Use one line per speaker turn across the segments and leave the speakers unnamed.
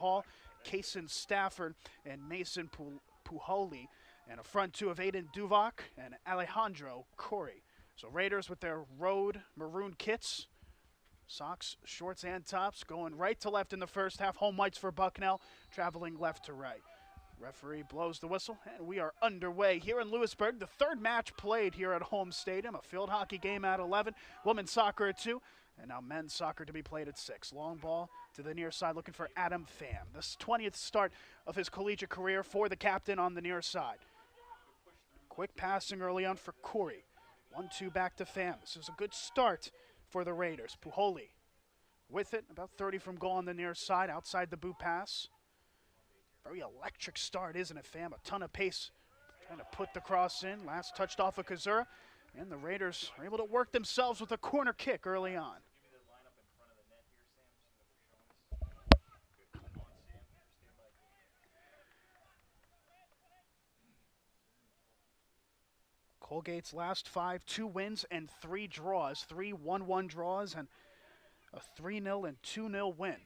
Hall, Kason Stafford, and Mason Puholi, and a front two of Aiden Duvak and Alejandro Corey. So Raiders with their road maroon kits, socks, shorts, and tops, going right to left in the first half. Home whites for Bucknell, traveling left to right. Referee blows the whistle, and we are underway here in Lewisburg. The third match played here at home stadium, a field hockey game at 11, women's soccer at 2, and now men's soccer to be played at 6. Long ball to the near side, looking for Adam Pham. This 20th start of his collegiate career for the captain on the near side. Quick passing early on for Corey. 1-2 back to Pham. This is a good start for the Raiders. Puholi with it, about 30 from goal on the near side, outside the boot pass. Very electric start, isn't it, Pham? A ton of pace trying to put the cross in. Last touched off of Kazura. And the Raiders are able to work themselves with a corner kick early on. Colgate's last 5, 2 wins and 3 draws. 3 1-1 draws and a 3-0 and 2-0 win.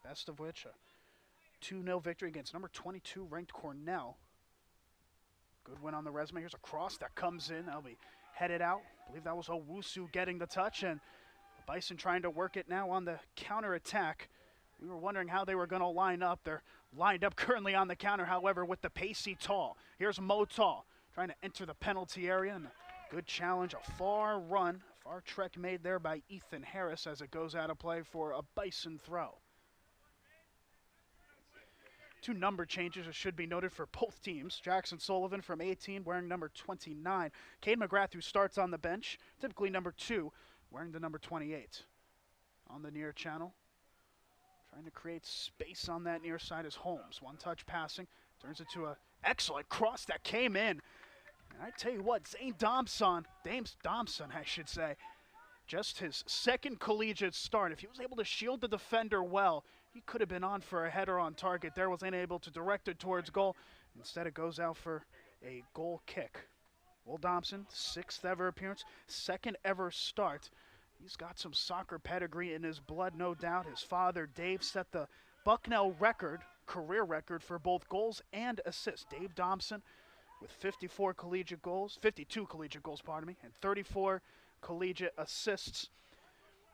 Best of which, a 2-0 victory against number 22 ranked Cornell. Good win on the resume. Here's a cross that comes in. That'll be headed out. I believe that was Owusu getting the touch, and Bison trying to work it now on the counter attack. We were wondering how they were going to line up. They're lined up currently on the counter, however, with the pacey Tall. Here's Mo Tall trying to enter the penalty area, and a good challenge, a far run, far trek made there by Ethan Harris as it goes out of play for a Bison throw. 2 number changes, it should be noted, for both teams. Jackson Sullivan from 18 wearing number 29. Cade McGrath, who starts on the bench, typically number 2, wearing the number 28. On the near channel, trying to create space on that near side is Holmes. One-touch passing, turns it to an excellent cross that came in. And I tell you what, Zane Domson, Dames Domson, I should say, just his second collegiate start. If he was able to shield the defender well, he could have been on for a header on target. There was unable to direct it towards goal. Instead, it goes out for a goal kick. Will Thompson, 6th ever appearance, 2nd ever start. He's got some soccer pedigree in his blood, no doubt. His father, Dave, set the Bucknell record, career record, for both goals and assists. Dave Thompson with 52 collegiate goals, pardon me, and 34 collegiate assists.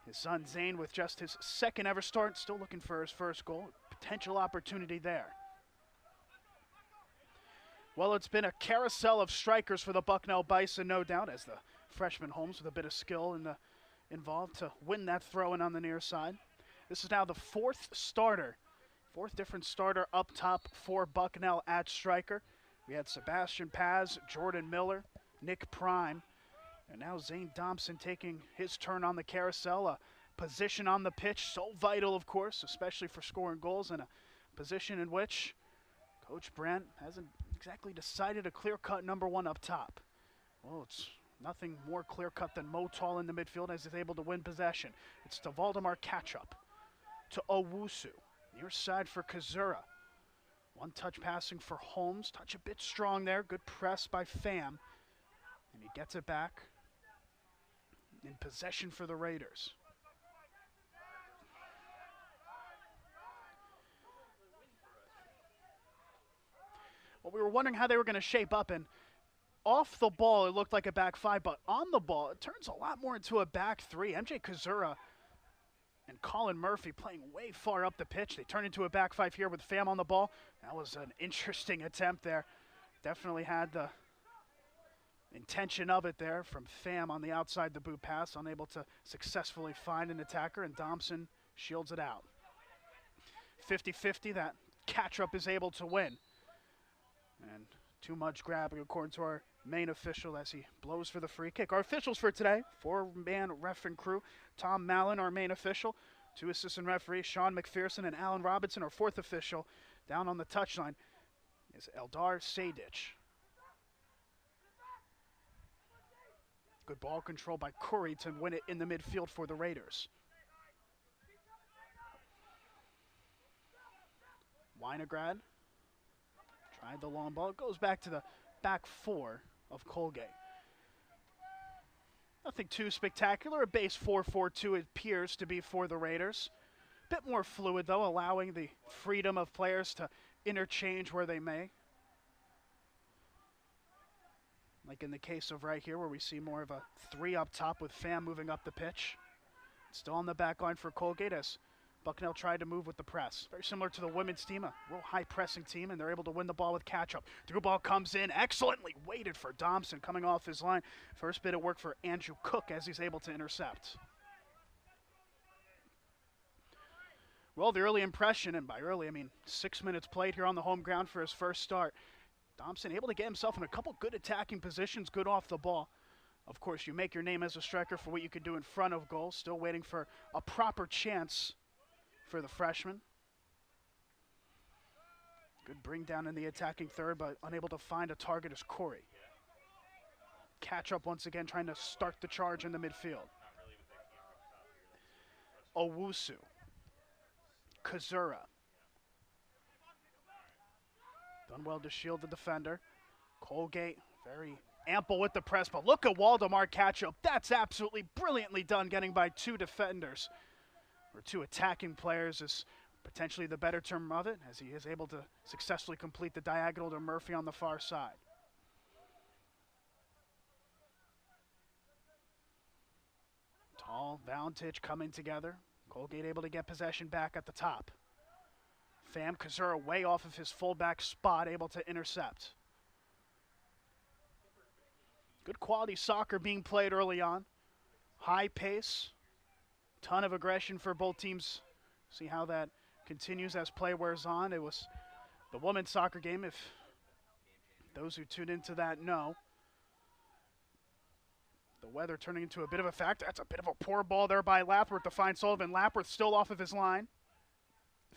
His son Zane with just his 2nd ever start, still looking for his first goal. Potential opportunity there. Well, it's been a carousel of strikers for the Bucknell Bison, no doubt, as the freshman Holmes with a bit of skill involved to win that throw-in on the near side. This is now the 4th starter, 4th different starter up top for Bucknell at striker. We had Sebastian Paz, Jordan Miller, Nick Prime, and now Zane Thompson taking his turn on the carousel. A position on the pitch, so vital, of course, especially for scoring goals, and a position in which Coach Brandt hasn't exactly decided a clear-cut number 1 up top. Well, it's nothing more clear-cut than Mo Tall in the midfield as he's able to win possession. It's to Valdemar Ketchup, to Owusu, near side for Kazura. One-touch passing for Holmes, touch a bit strong there, good press by Pham, and he gets it back in possession for the Raiders. Well, we were wondering how they were going to shape up, and off the ball it looked like a back 5, but on the ball it turns a lot more into a back 3. MJ Kazura and Colin Murphy playing way far up the pitch. They turn into a back 5 here with Pham on the ball. That was an interesting attempt there. Definitely had the intention of it there from Pham on the outside the boot pass, unable to successfully find an attacker, and Thompson shields it out. 50-50, that catch-up is able to win. And too much grabbing according to our main official as he blows for the free kick. Our officials for today, 4-man ref and crew. Tom Mallon, our main official. 2 assistant referees, Sean McPherson and Alan Robinson. Our 4th official down on the touchline is Eldar Sadich. Good ball control by Corey to win it in the midfield for the Raiders. Winograd tried the long ball. It goes back to the back 4 of Colgate. Nothing too spectacular. A base 4-4-2 appears to be for the Raiders. Bit more fluid, though, allowing the freedom of players to interchange where they may. Like in the case of right here, where we see more of a 3 up top with Pham moving up the pitch. Still on the back line for Colgate as Bucknell tried to move with the press. Very similar to the women's team, a real high-pressing team, and they're able to win the ball with catch-up. Through ball comes in, excellently weighted for Thompson coming off his line. First bit of work for Andrew Cook as he's able to intercept. Well, the early impression, and by early I mean 6 minutes played here on the home ground for his first start. Thompson able to get himself in a couple good attacking positions, good off the ball. Of course, you make your name as a striker for what you can do in front of goal. Still waiting for a proper chance for the freshman. Good bring down in the attacking third, but unable to find a target is Corey. Catch up once again, trying to start the charge in the midfield. Owusu. Kazura. Done well to shield the defender. Colgate, very ample with the press, but look at Waldemar catch up. That's absolutely brilliantly done, getting by 2 defenders. Or 2 attacking players is potentially the better term of it, as he is able to successfully complete the diagonal to Murphy on the far side. Tall, Valentich coming together. Colgate able to get possession back at the top. Pham Kazura way off of his fullback spot, able to intercept. Good quality soccer being played early on. High pace. Ton of aggression for both teams. See how that continues as play wears on. It was the women's soccer game, if those who tune into that know. The weather turning into a bit of a factor. That's a bit of a poor ball there by Lapworth to find Sullivan. Lapworth still off of his line.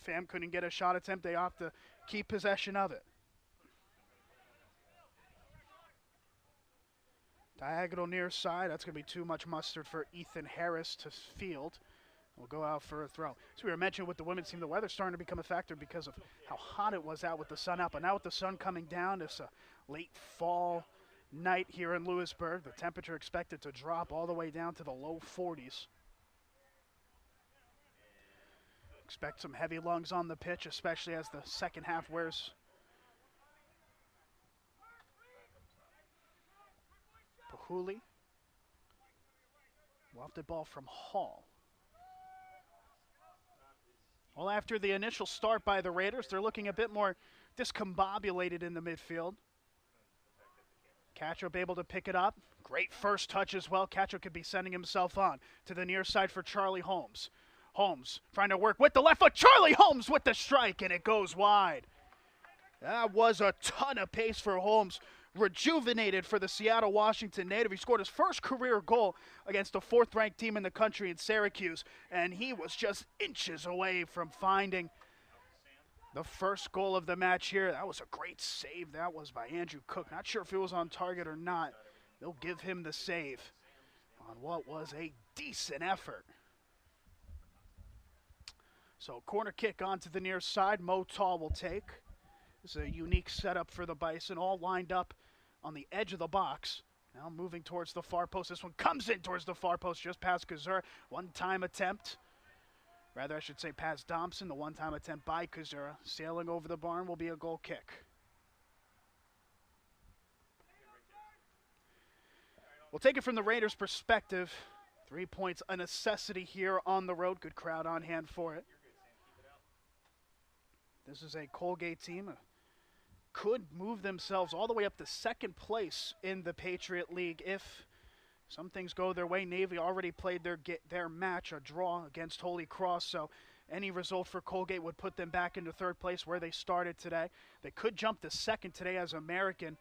Pham couldn't get a shot attempt. They opt to keep possession of it. Diagonal near side. That's going to be too much mustard for Ethan Harris to field. We'll go out for a throw. So we were mentioning with the women's team, the weather's starting to become a factor because of how hot it was out with the sun out. But now with the sun coming down, it's a late fall night here in Lewisburg. The temperature expected to drop all the way down to the low 40s. Expect some heavy lungs on the pitch, especially as the second half wears. Pahuli. Lofted ball from Hall. Well, after the initial start by the Raiders, they're looking a bit more discombobulated in the midfield. Catchup able to pick it up. Great first touch as well. Catchup could be sending himself on to the near side for Charlie Holmes. Holmes trying to work with the left foot. Charlie Holmes with the strike, and it goes wide. That was a ton of pace for Holmes. Rejuvenated for the Seattle Washington native. He scored his first career goal against the 4th-ranked team in the country in Syracuse, and he was just inches away from finding the first goal of the match here. That was a great save. That was by Andrew Cook. Not sure if it was on target or not. They'll give him the save on what was a decent effort. So corner kick onto the near side. Mo Tall will take. This is a unique setup for the Bison, all lined up on the edge of the box. Now moving towards the far post. This one comes in towards the far post, just past Kazura. One-time attempt. Rather, I should say past Thompson. The one-time attempt by Kazura. Sailing over the barn will be a goal kick. We'll take it from the Raiders' perspective. 3 points, a necessity here on the road. Good crowd on hand for it. This is a Colgate team. Could move themselves all the way up to 2nd place in the Patriot League if some things go their way. Navy already played their match, a draw against Holy Cross, so any result for Colgate would put them back into 3rd place where they started today. They could jump to 2nd today as American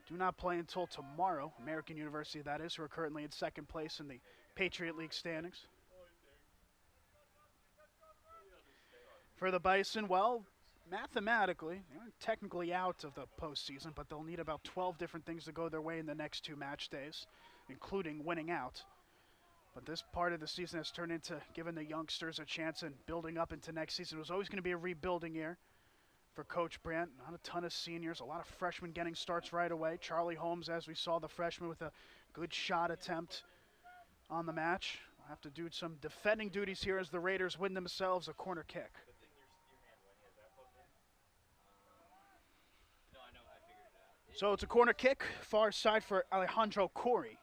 do not play until tomorrow. American University, that is, who are currently in 2nd place in the Patriot League standings. For the Bison, well, mathematically, they're technically out of the postseason, but they'll need about 12 different things to go their way in the next 2 match days, including winning out. But this part of the season has turned into giving the youngsters a chance and building up into next season. It was always going to be a rebuilding year for Coach Brandt. Not a ton of seniors, a lot of freshmen getting starts right away. Charlie Holmes, as we saw, the freshman with a good shot attempt on the match. have to do some defending duties here as the Raiders win themselves a corner kick. So it's a corner kick, far side for Alejandro Corey.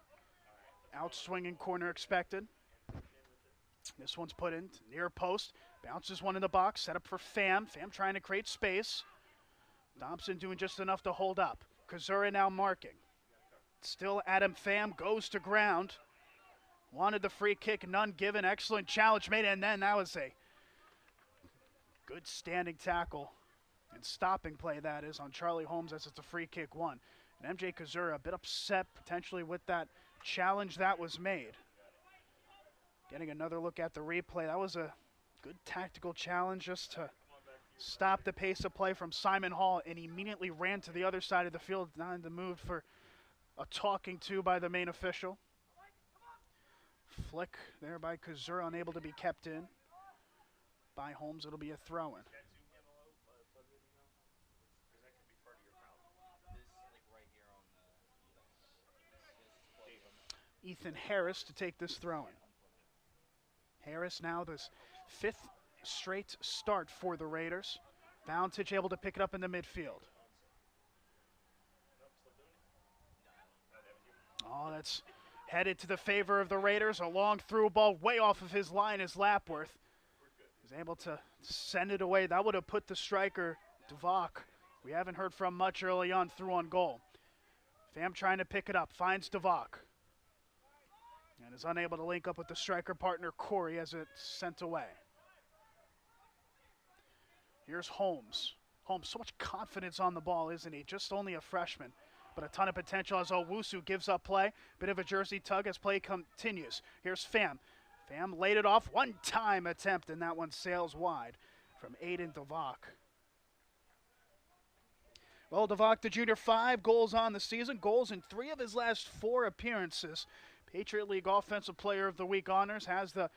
Outswinging corner expected. This one's put in near post. Bounces one in the box, set up for Pham. Pham trying to create space. Dobson doing just enough to hold up. Kozura now marking. Still Adam Pham goes to ground. Wanted the free kick, none given. Excellent challenge made, and then that was a good standing tackle and stopping play, that is, on Charlie Holmes as it's a free kick one. And MJ Kozura a bit upset potentially with that challenge that was made. Getting another look at the replay. That was a good tactical challenge just to stop the pace of play from Simon Hall, and he immediately ran to the other side of the field, not in the mood for a talking to by the main official. Flick there by Kozura, unable to be kept in. By Holmes, it'll be a throw-in. Ethan Harris to take this throw-in. Harris now this 5th straight start for the Raiders. Valentich able to pick it up in the midfield. Oh, that's headed to the favor of the Raiders. A long through ball way off of his line is Lapworth. He's able to send it away. That would have put the striker, Devok. We haven't heard from much early on, through on goal. Pham trying to pick it up, finds Devok. And is unable to link up with the striker partner, Corey, as it's sent away. Here's Holmes. Holmes, so much confidence on the ball, isn't he? Just only a freshman, but a ton of potential as Owusu gives up play. Bit of a jersey tug as play continues. Here's Pham. Pham laid it off, one-time attempt, and that one sails wide from Aiden Devok. Well, Devok, the junior, 5 goals on the season, goals in 3 of his last 4 appearances. Patriot League Offensive Player of the Week honors, has the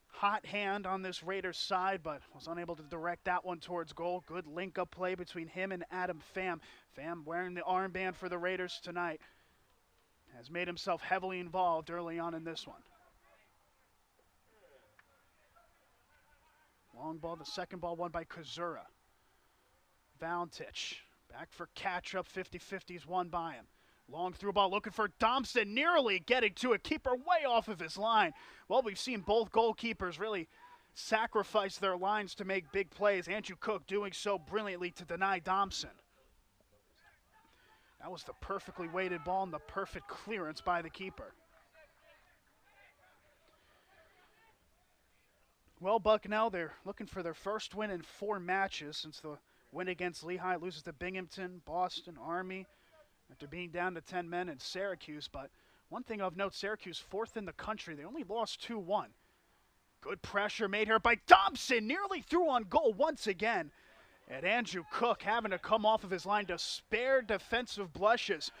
hot hand on this Raiders side, but was unable to direct that one towards goal. Good link-up play between him and Adam Pham. Pham, wearing the armband for the Raiders tonight, has made himself heavily involved early on in this one. Long ball, the second ball won by Kozura. Valentich, back for catch-up, 50-50s won by him. Long through ball looking for Thompson, nearly getting to a keeper way off of his line. Well, we've seen both goalkeepers really sacrifice their lines to make big plays. Andrew Cook doing so brilliantly to deny Thompson. That was the perfectly weighted ball and the perfect clearance by the keeper. Well, Bucknell, they're looking for their first win in 4 matches since the win against Lehigh. Loses to Binghamton, Boston, Army, after being down to 10 men, in Syracuse. But one thing of note, Syracuse 4th in the country. They only lost 2-1. Good pressure made here by Thompson, nearly through on goal once again. And Andrew Cook having to come off of his line to spare defensive blushes.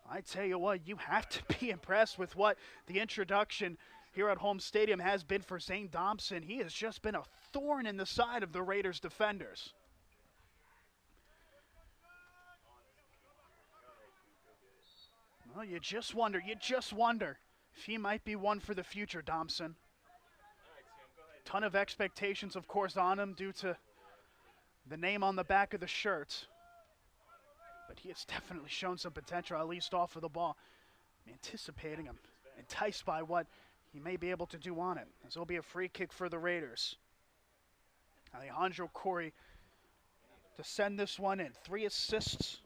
I tell you what, you have to be impressed with what the introduction here at home stadium has been for Zane Thompson. He has just been a thorn in the side of the Raiders defenders. Well, you just wonder if he might be one for the future, Thompson. Ton of expectations, of course, on him due to the name on the back of the shirt. But he has definitely shown some potential, at least off of the ball. I'm anticipating him, enticed by what he may be able to do on it. This will be a free kick for the Raiders. Alejandro Corey to send this one in. 3 assists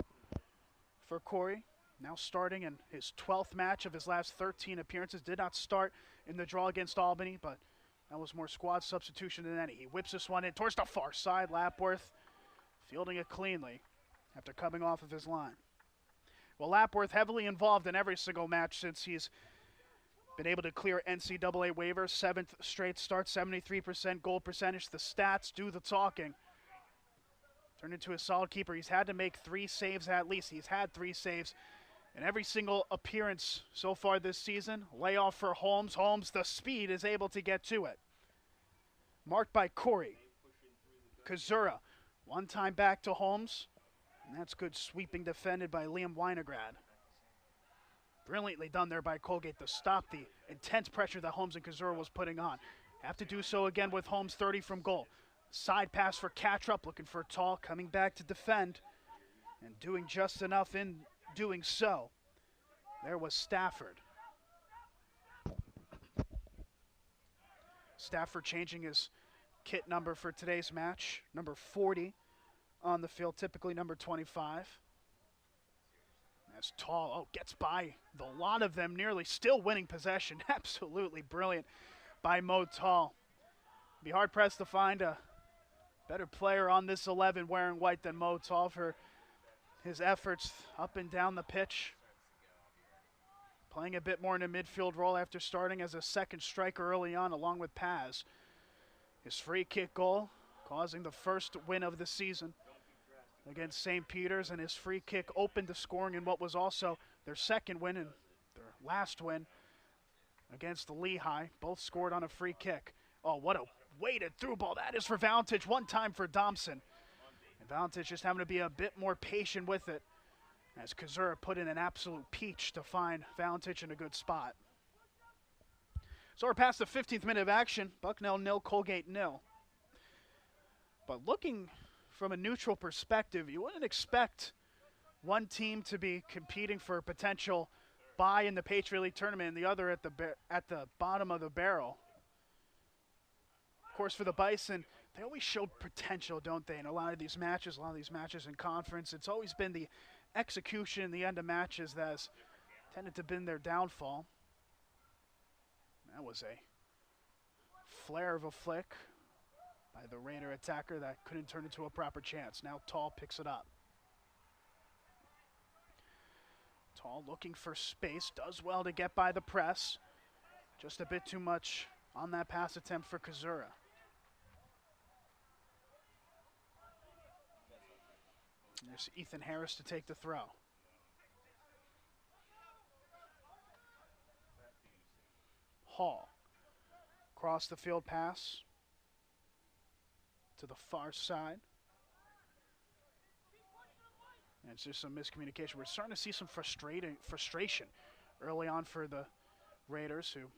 for Corey. Now starting in his 12th match of his last 13 appearances. Did not start in the draw against Albany, but that was more squad substitution than any. He whips this one in towards the far side. Lapworth fielding it cleanly after coming off of his line. Well, Lapworth heavily involved in every single match since he's been able to clear NCAA waivers. 7th straight start, 73% goal percentage. The stats do the talking. Turned into a solid keeper. He's had to make 3 saves at least. He's had 3 saves in every single appearance so far this season. Layoff for Holmes. Holmes, the speed, is able to get to it. Marked by Corey. Kozura, one time back to Holmes. And that's good sweeping defended by Liam Winograd. Brilliantly done there by Colgate to stop the intense pressure that Holmes and Kazura was putting on. Have to do so again with Holmes 30 from goal. Side pass for Catrup, looking for Tall, coming back to defend, and doing just enough in doing so. There was Stafford. Stafford changing his kit number for today's match. Number 40 on the field, typically number 25. As Tall, gets by the lot of them, nearly still winning possession. Absolutely brilliant by Mo Tall. Be hard-pressed to find a better player on this 11 wearing white than Mo Tall for his efforts up and down the pitch. Playing a bit more in a midfield role after starting as a second striker early on along with Paz. His free kick goal causing the first win of the season against St. Peter's, and his free kick opened the scoring in what was also their second win and their last win against the Lehigh. Both scored on a free kick. Oh, what a weighted through ball that is for Valentich. One time for Thompson. And Valentich just having to be a bit more patient with it as Kazura put in an absolute peach to find Valentich in a good spot. So we're past the 15th minute of action. Bucknell 0, Colgate 0. But looking from a neutral perspective, you wouldn't expect one team to be competing for a potential bye in the Patriot League tournament and the other at the bottom of the barrel. Of course, for the Bison, they always showed potential, don't they, in a lot of these matches in conference. It's always been the execution in the end of matches that has tended to have been their downfall. That was a flare of a flick by the Raider attacker that couldn't turn into a proper chance. Now Tall picks it up. Tall looking for space, does well to get by the press. Just a bit too much on that pass attempt for Kazura. And there's Ethan Harris to take the throw. Hall. Across the field pass to the far side. And it's just some miscommunication. We're starting to see some frustration early on for the Raiders, who have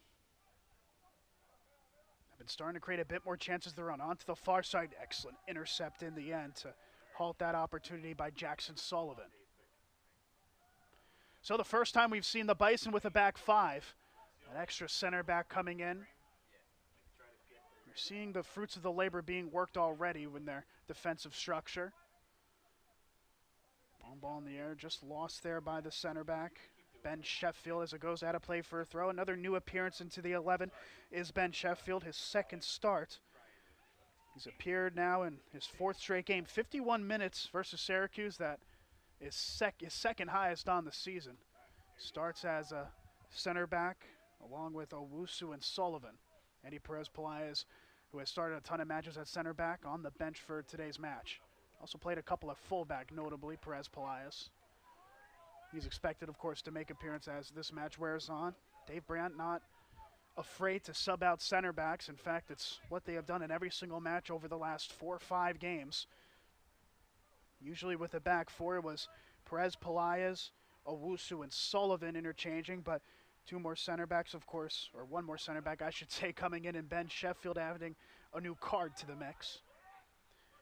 been starting to create a bit more chances of their own. On to the far side. Excellent intercept in the end to halt that opportunity by Jackson Sullivan. So the first time we've seen the Bison with a back five. An extra center back coming in. We're seeing the fruits of the labor being worked already in their defensive structure. Long ball in the air, just lost there by the center back. Ben Sheffield as it goes out of play for a throw. Another new appearance into the 11 is Ben Sheffield, his second start. He's appeared now in his fourth straight game. 51 minutes versus Syracuse. That is second highest on the season. Starts as a center back along with Owusu and Sullivan. Eddie Perez-Pelaez, who has started a ton of matches at center back, on the bench for today's match. Also played a couple of fullback, notably Perez-Pelaez. He's expected, of course, to make appearance as this match wears on. Dave Brandt not afraid to sub out center backs. In fact, it's what they have done in every single match over the last 4 or 5 games. Usually with the back four, it was Perez-Pelaez, Owusu, and Sullivan interchanging, but 2 more center backs, of course, or 1 more center back, I should say, coming in, and Ben Sheffield adding a new card to the mix.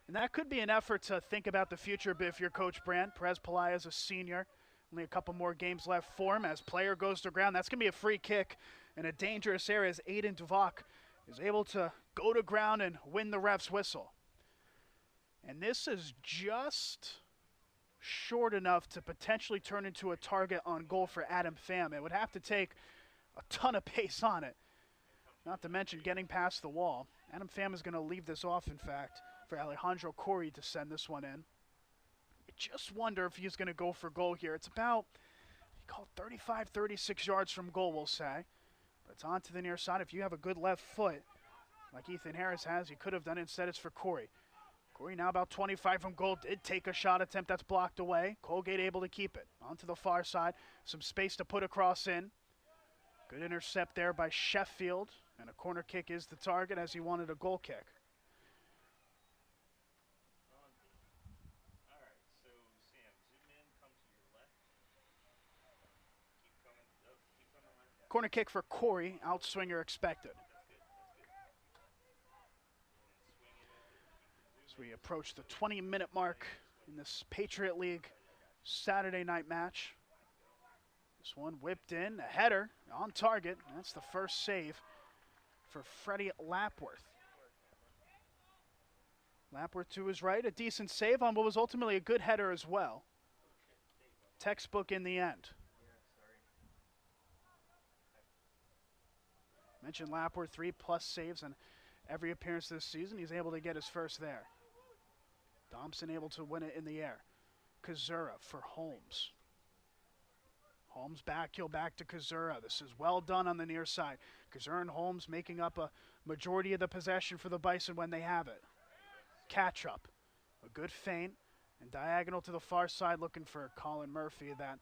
And that could be an effort to think about the future a bit if you're Coach Brandt. Perez-Pelaez, a senior, only a couple more games left for him as player goes to ground. That's going to be a free kick in a dangerous area as Aiden Duvak is able to go to ground and win the ref's whistle. And this is just short enough to potentially turn into a target on goal for Adam Pham. It would have to take a ton of pace on it, not to mention getting past the wall. Adam Pham is going to leave this off, in fact, for Alejandro Corey to send this one in. I just wonder if he's going to go for goal here. It's about, he called 35, 36 yards from goal, we'll say. But it's on to the near side. If you have a good left foot, like Ethan Harris has, he could have done it. Instead, it's for Corey. Corey now about 25 from goal, did take a shot attempt that's blocked away. Colgate able to keep it. Onto the far side, some space to put across in. Good intercept there by Sheffield, and a corner kick is the target as he wanted a goal kick. Corner kick for Corey, outswinger expected. As we approach the 20-minute mark in this Patriot League Saturday night match. This one whipped in, a header on target. That's the first save for Freddie Lapworth. Lapworth to his right, a decent save on what was ultimately a good header as well. Textbook in the end. Mentioned Lapworth, 3+ saves in every appearance this season. He's able to get his first there. Thompson able to win it in the air. Kazura for Holmes. Holmes backheel back to Kazura. This is well done on the near side. Kazura and Holmes making up a majority of the possession for the Bison when they have it. Catch up. A good feint. And diagonal to the far side looking for Colin Murphy. That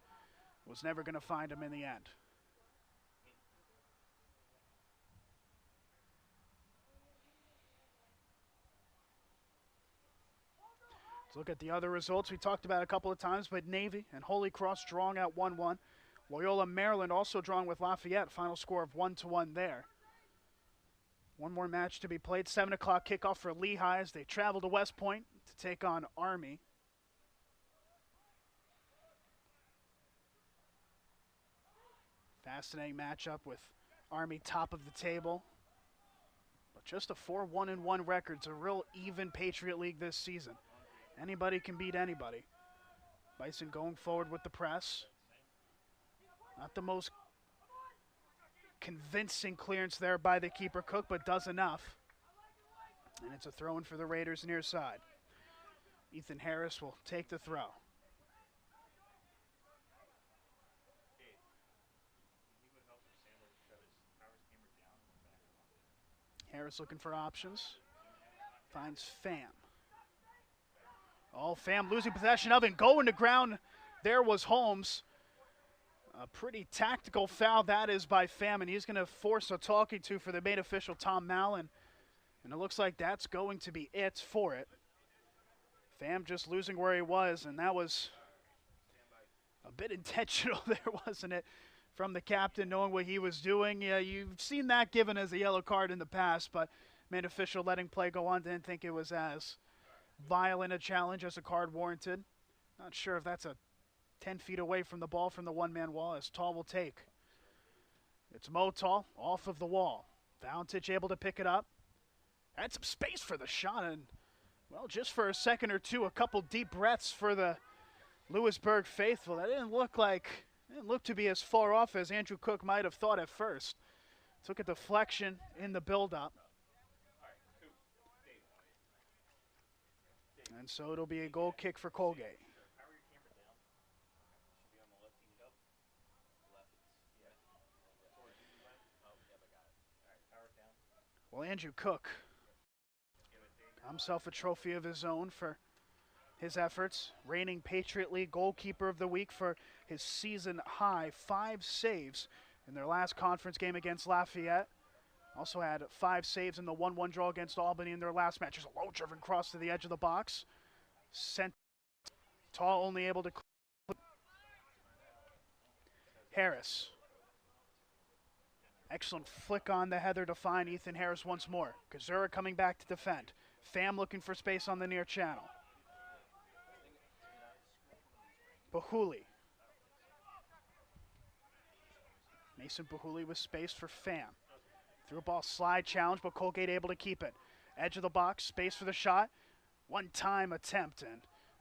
was never going to find him in the end. Let's look at the other results we talked about a couple of times, but Navy and Holy Cross drawing at 1-1. Loyola Maryland also drawing with Lafayette, final score of 1-1 there. One more match to be played, 7 o'clock kickoff for Lehigh as they travel to West Point to take on Army. Fascinating matchup with Army top of the table. But just a 4-1-1 record. It's a real even Patriot League this season. Anybody can beat anybody. Bison going forward with the press. Not the most convincing clearance there by the keeper Cook, but does enough. And it's a throw in for the Raiders near side. Ethan Harris will take the throw. Harris looking for options. Finds Pham. Oh, Pham losing possession of it, going to ground. There was Holmes. A pretty tactical foul that is by Pham, and he's going to force a talking to for the main official, Tom Mallon. And it looks like that's going to be it for it. Pham just losing where he was, and that was a bit intentional there, wasn't it? From the captain knowing what he was doing. Yeah, you've seen that given as a yellow card in the past, but main official letting play go on, didn't think it was as violent a challenge as a card warranted. Not sure if that's a 10 feet away from the ball from the one-man wall as Tall will take. It's Motal off of the wall. Valentich able to pick it up. Had some space for the shot, and, well, just for a second or two, a couple deep breaths for the Lewisburg faithful. That didn't look to be as far off as Andrew Cook might have thought at first. Took a deflection in the build-up. And so it'll be a goal kick for Colgate. Well, Andrew Cook got himself a trophy of his own for his efforts. Reigning Patriot League goalkeeper of the week for his season-high 5 saves in their last conference game against Lafayette. Also had 5 saves in the 1-1 draw against Albany in their last match. Just a low-driven cross to the edge of the box. Sent Tall only able to... Harris. Excellent flick on the header to find Ethan Harris once more. Kazura coming back to defend. Pham looking for space on the near channel. Bahuli. Mason Bahuli with space for Pham. Through a ball slide challenge, but Colgate able to keep it. Edge of the box, space for the shot. One-time attempt, and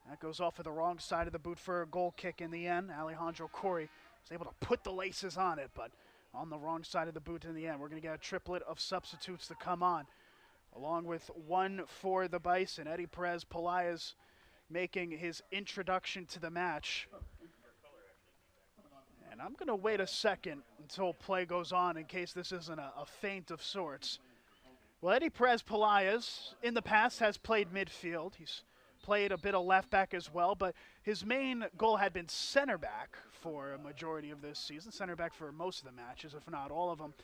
that goes off of the wrong side of the boot for a goal kick in the end. Alejandro Corey was able to put the laces on it, but on the wrong side of the boot in the end. We're going to get a triplet of substitutes to come on, along with one for the Bison. Eddie Perez Pelaez making his introduction to the match. And I'm going to wait a second until play goes on in case this isn't a feint of sorts. Well, Eddie Perez Pelaez in the past has played midfield. He's played a bit of left back as well, but his main goal had been center back for a majority of this season, center back for most of the matches, if not all of them.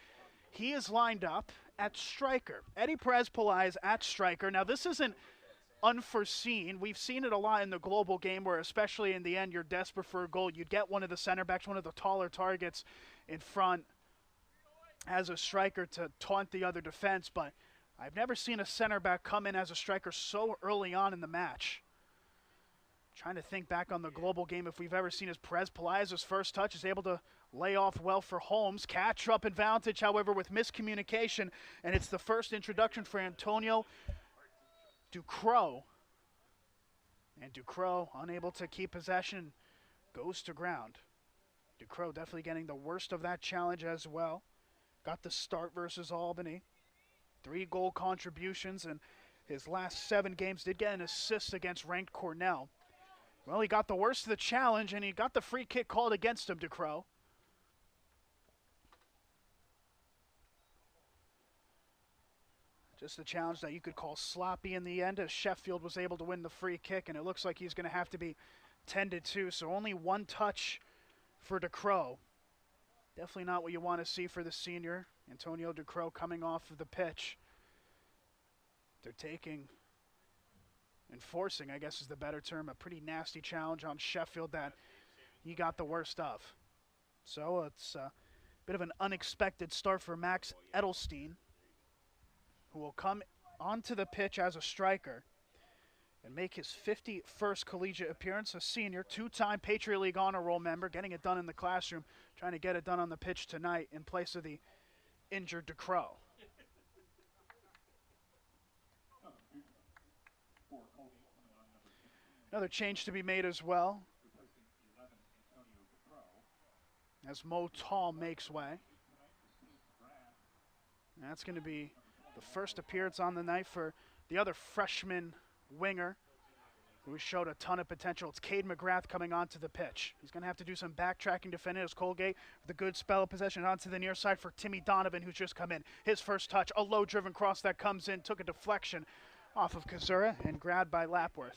He is lined up at striker. Eddie Perez Pelaez at striker. Now, this isn't unforeseen. We've seen it a lot in the global game where, especially in the end, you're desperate for a goal. You'd get one of the center backs, one of the taller targets in front as a striker to taunt the other defense, but I've never seen a center back come in as a striker so early on in the match. Trying to think back on the global game if we've ever seen as Perez Pelaez's first touch is able to lay off well for Holmes. Catch up advantage, however, with miscommunication, and it's the first introduction for Antonio Ducrot. And Ducrot, unable to keep possession, goes to ground. Ducrot definitely getting the worst of that challenge as well. Got the start versus Albany. 3 goal contributions, and his last 7 games did get an assist against ranked Cornell. Well, he got the worst of the challenge, and he got the free kick called against him, Ducrot. Just a challenge that you could call sloppy in the end, as Sheffield was able to win the free kick, and it looks like he's going to have to be tended to. So only 1 touch for Ducrot. Definitely not what you want to see for the senior. Antonio Ducrot coming off of the pitch. They're enforcing, I guess is the better term, a pretty nasty challenge on Sheffield that he got the worst of. So it's a bit of an unexpected start for Max Edelstein, who will come onto the pitch as a striker and make his 51st collegiate appearance, a senior, 2-time Patriot League Honor Roll member, getting it done in the classroom, trying to get it done on the pitch tonight in place of the injured Ducrot. Another change to be made as well, as Mo Tall makes way. And that's going to be the first appearance on the night for the other freshman winger who showed a ton of potential. It's Cade McGrath coming onto the pitch. He's going to have to do some backtracking defending as Colgate with a good spell of possession onto the near side for Timmy Donovan, who's just come in. His first touch, a low-driven cross that comes in, took a deflection off of Kazura and grabbed by Lapworth.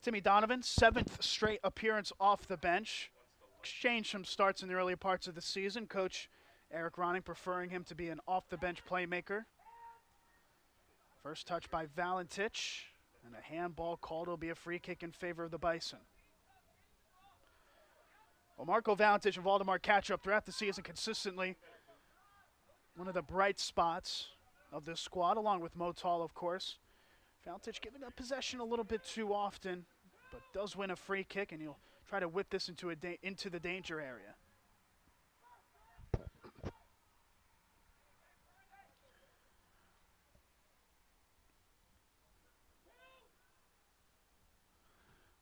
Timmy Donovan, 7th straight appearance off the bench. Exchanged some starts in the early parts of the season. Coach Eric Ronning preferring him to be an off-the-bench playmaker. First touch by Valentich, and a handball called. Will be a free kick in favor of the Bison. Well, Marco Valentich and Valdemar Catchup throughout the season consistently one of the bright spots of this squad, along with Motal, of course. Valentich giving up possession a little bit too often, but does win a free kick, and he'll try to whip this into the danger area.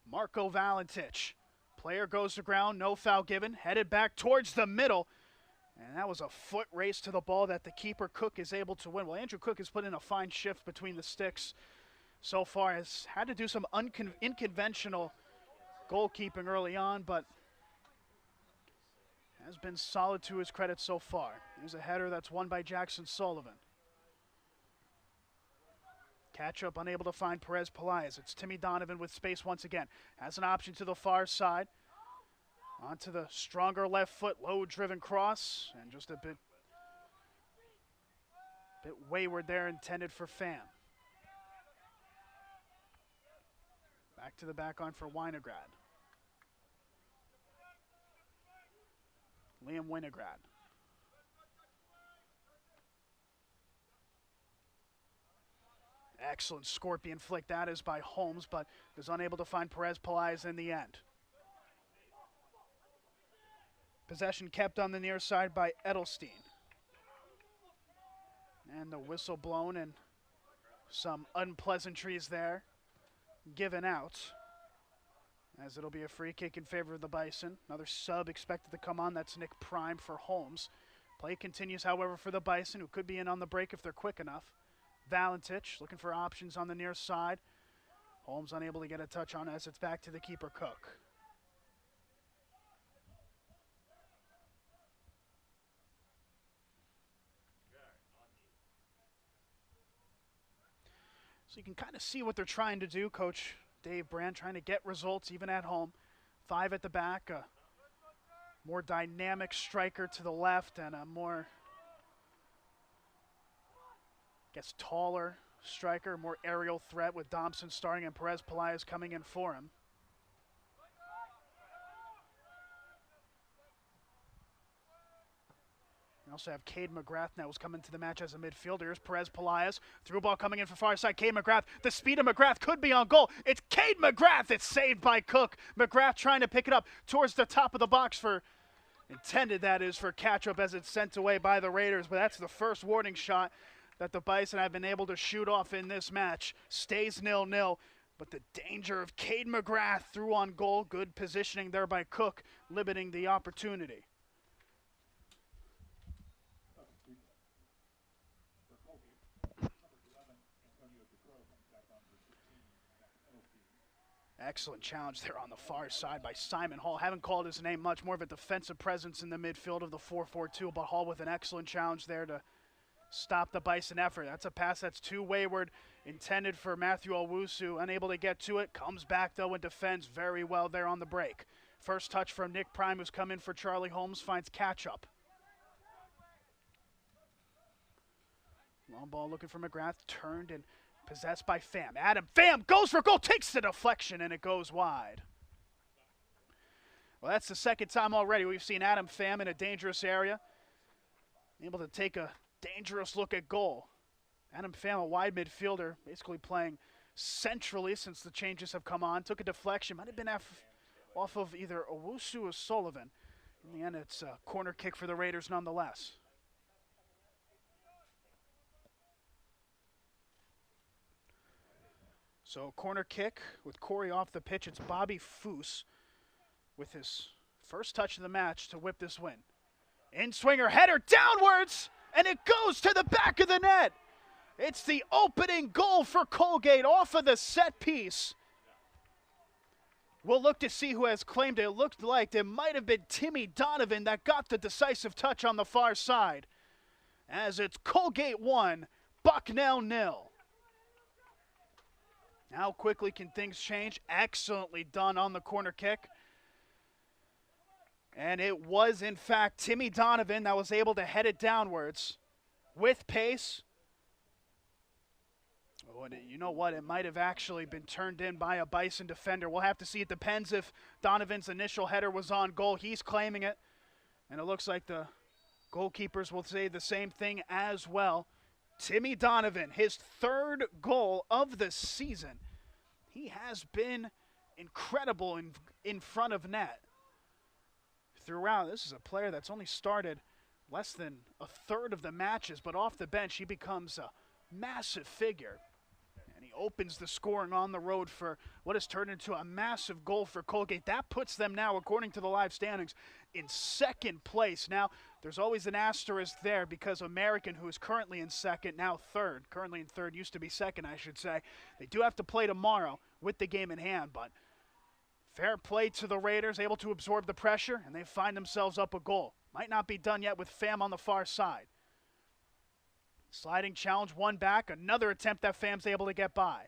Marco Valentich. Player goes to ground, no foul given, headed back towards the middle. And that was a foot race to the ball that the keeper Cook is able to win. Well, Andrew Cook has put in a fine shift between the sticks so far. Has had to do some unconventional goalkeeping early on, but has been solid to his credit so far. Here's a header that's won by Jackson Sullivan. Catch up, unable to find Perez Pelaez. It's Timmy Donovan with space once again. Has an option to the far side. Onto the stronger left foot, low-driven cross, and just a bit wayward there, intended for Pham. Back to the back line for Winograd. Liam Winograd. Excellent scorpion flick that is by Holmes, but is unable to find Perez Pelaez in the end. Possession kept on the near side by Edelstein. And the whistle blown and some unpleasantries there given out, as it'll be a free kick in favor of the Bison. Another sub expected to come on. That's Nick Prime for Holmes. Play continues, however, for the Bison, who could be in on the break if they're quick enough. Valentich looking for options on the near side. Holmes unable to get a touch on as it's back to the keeper Cook. So you can kind of see what they're trying to do, Coach Dave Brand, trying to get results even at home. 5 at the back, a more dynamic striker to the left, and a more, I guess, taller striker, more aerial threat with Thompson starting and Perez Pelaez coming in for him. We also have Cade McGrath now who's coming to the match as a midfielder. Here's Perez Pelaez. Through ball coming in for far side. Cade McGrath. The speed of McGrath could be on goal. It's Cade McGrath. It's saved by Cook. McGrath trying to pick it up towards the top of the box for, intended that is, for catch-up as it's sent away by the Raiders. But that's the first warning shot that the Bison have been able to shoot off in this match. Stays 0-0. But the danger of Cade McGrath through on goal. Good positioning there by Cook, limiting the opportunity. Excellent challenge there on the far side by Simon Hall. Haven't called his name much, more of a defensive presence in the midfield of the 4-4-2, but Hall with an excellent challenge there to stop the Bison effort. That's a pass that's too wayward, intended for Matthew Owusu, unable to get to it. Comes back though and defends very well there on the break. First touch from Nick Prime, who's come in for Charlie Holmes, finds catch-up. Long ball looking for McGrath, turned and possessed by Pham. Adam Pham goes for goal, takes the deflection, and it goes wide. Well, that's the second time already we've seen Adam Pham in a dangerous area, able to take a dangerous look at goal. Adam Pham, a wide midfielder, basically playing centrally since the changes have come on. Took a deflection, might have been off of either Owusu or Sullivan. In the end, it's a corner kick for the Raiders nonetheless. So corner kick with Corey off the pitch. It's Bobby Foose with his first touch of the match to whip this win. In-swinger header downwards, and it goes to the back of the net. It's the opening goal for Colgate off of the set piece. We'll look to see who has claimed it. It looked like it might have been Timmy Donovan that got the decisive touch on the far side. As it's Colgate 1, Bucknell 0. How quickly can things change? Excellently done on the corner kick. And it was, in fact, Timmy Donovan that was able to head it downwards with pace. Oh, and you know what? It might have actually been turned in by a Bison defender. We'll have to see. It depends if Donovan's initial header was on goal. He's claiming it. And it looks like the goalkeepers will say the same thing as well. Timmy Donovan, his third goal of the season. He has been incredible in front of net throughout. This is a player that's only started less than a third of the matches, but off the bench he becomes a massive figure. And he opens the scoring on the road for what has turned into a massive goal for Colgate. That puts them now, according to the live standings, in second place. Now, there's always an asterisk there because American, who is currently in second, now third. Currently in third, used to be second, I should say. They do have to play tomorrow with the game in hand, but fair play to the Raiders, able to absorb the pressure, and they find themselves up a goal. Might not be done yet with Pham on the far side. Sliding challenge, one back, another attempt that Pham's able to get by.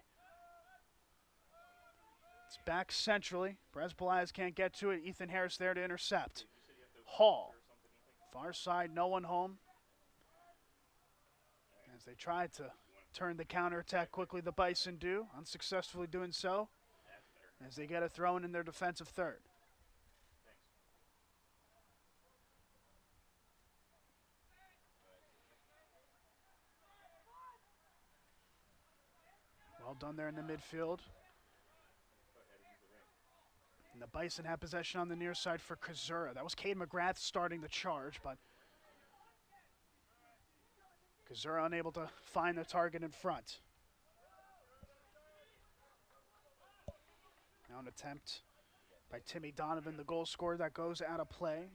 It's back centrally. Perez Pelaez can't get to it. Ethan Harris there to intercept. Hall. Far side, no one home. As they try to turn the counterattack quickly, the Bison do, unsuccessfully doing so, as they get a throw in their defensive third. Well done there in the midfield. And the Bison have possession on the near side for Kazura. That was Cade McGrath starting the charge, but Kazura unable to find the target in front. Now an attempt by Timmy Donovan, the goal scorer, that goes out of play.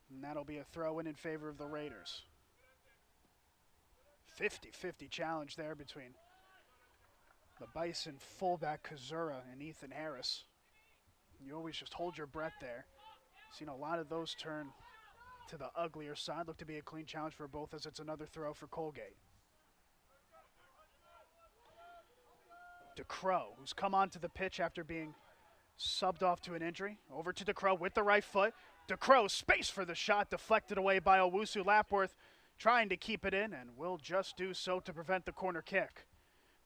And that'll be a throw in favor of the Raiders. 50-50 challenge there between the Bison fullback Kazura and Ethan Harris. You always just hold your breath there. Seen a lot of those turn to the uglier side. Look to be a clean challenge for both as it's another throw for Colgate. DeCrow, who's come onto the pitch after being subbed off to an injury. Over to DeCrow with the right foot. DeCrow, space for the shot, deflected away by Owusu. Lapworth trying to keep it in and will just do so to prevent the corner kick.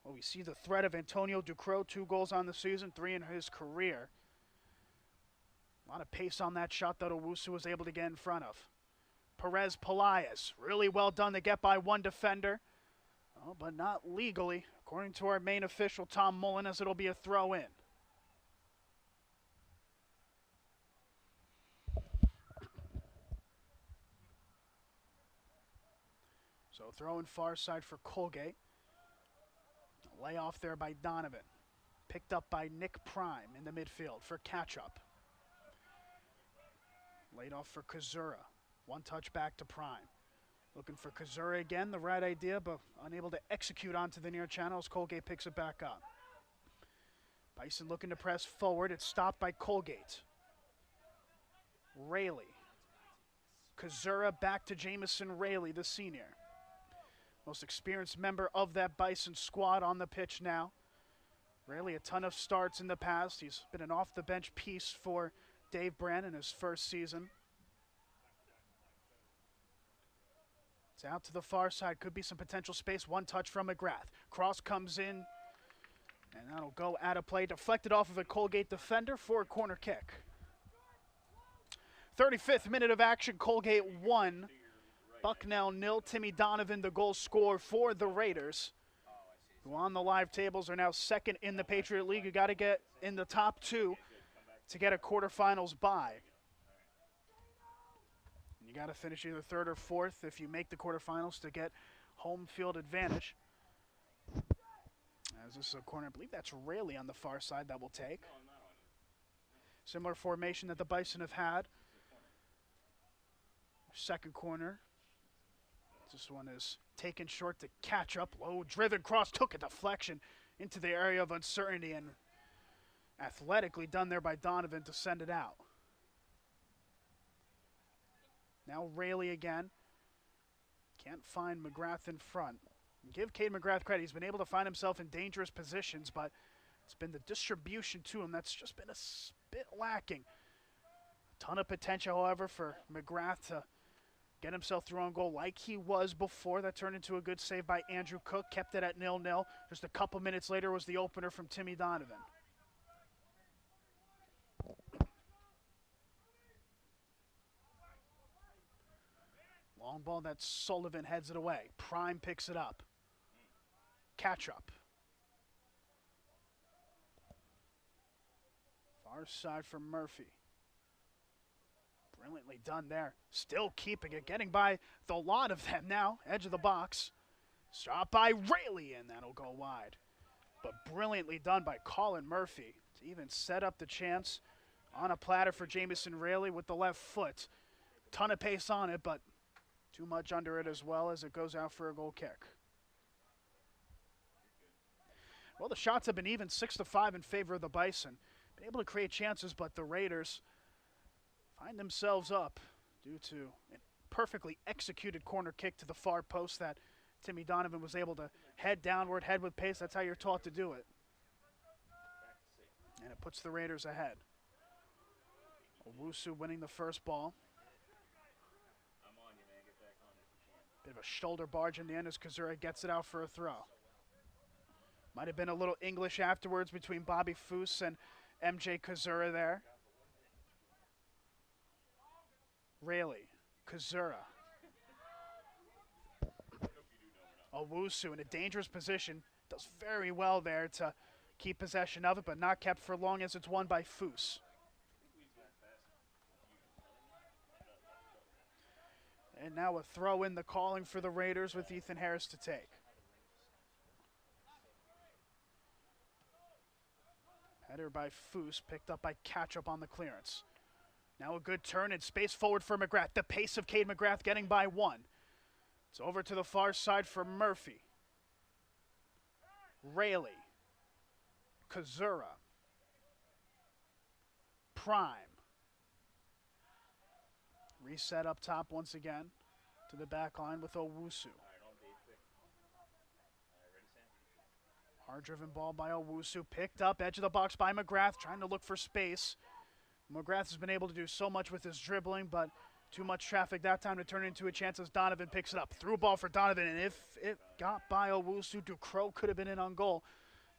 Well, we see the threat of Antonio DeCrow, 2 goals on the season, 3 in his career. A lot of pace on that shot that Owusu was able to get in front of. Perez Pelaez. Really well done to get by one defender. Oh, but not legally, according to our main official, Tom Mullen, as it'll be a throw in. So throw in far side for Colgate. Layoff there by Donovan. Picked up by Nick Prime in the midfield for catch-up. Laid off for Kazura. One touch back to Prime. Looking for Kazura again, the right idea, but unable to execute onto the near channel as Colgate picks it back up. Bison looking to press forward. It's stopped by Colgate. Rayleigh. Kazura back to Jamison Rayleigh, the senior. Most experienced member of that Bison squad on the pitch now. Rayleigh, a ton of starts in the past. He's been an off-the-bench piece for Dave Brand in his first season. It's out to the far side. Could be some potential space. One touch from McGrath. Cross comes in, and that'll go out of play. Deflected off of a Colgate defender for a corner kick. 35th minute of action. Colgate 1. Bucknell 0. Timmy Donovan, the goal scorer for the Raiders, who on the live tables are now second in the Patriot League. You got to get in the top 2 to get a quarterfinals bye. You got to finish either 3rd or 4th if you make the quarterfinals to get home field advantage. As this is a corner, I believe that's Rayleigh on the far side that will take. Similar formation that the Bison have had. Second corner. This one is taken short to catch up. Low driven cross, took a deflection into the area of uncertainty, and athletically done there by Donovan to send it out. Now Rayleigh again. Can't find McGrath in front. Give Cade McGrath credit. He's been able to find himself in dangerous positions, but it's been the distribution to him that's just been a bit lacking. A ton of potential, however, for McGrath to get himself through on goal like he was before. That turned into a good save by Andrew Cook. Kept it at 0-0. Just a couple minutes later was the opener from Timmy Donovan. Long ball that Sullivan heads it away. Prime picks it up. Catch up. Far side for Murphy. Brilliantly done there. Still keeping it. Getting by the lot of them now. Edge of the box. Shot by Rayleigh, and that'll go wide. But brilliantly done by Colin Murphy to even set up the chance on a platter for Jamison Rayleigh with the left foot. Ton of pace on it, but too much under it as well as it goes out for a goal kick. Well, the shots have been even 6-5 in favor of the Bison. Been able to create chances, but the Raiders find themselves up due to a perfectly executed corner kick to the far post that Timmy Donovan was able to head downward, head with pace. That's how you're taught to do it. And it puts the Raiders ahead. Owusu winning the first ball. Bit of a shoulder barge in the end as Kazura gets it out for a throw. Might have been a little English afterwards between Bobby Foose and MJ Kazura there. Rayleigh, Kazura. Owusu in a dangerous position. Does very well there to keep possession of it, but not kept for long as it's won by Foose. And now a throw in the calling for the Raiders with Ethan Harris to take. Header by Foose, picked up by Catchup on the clearance. Now a good turn and space forward for McGrath. The pace of Cade McGrath getting by one. It's over to the far side for Murphy. Rayleigh. Kazura. Prime. Reset up top once again to the back line with Owusu. Hard-driven ball by Owusu. Picked up, edge of the box by McGrath, trying to look for space. McGrath has been able to do so much with his dribbling, but too much traffic that time to turn into a chance as Donovan picks it up. Through ball for Donovan, and if it got by Owusu, Ducro could have been in on goal.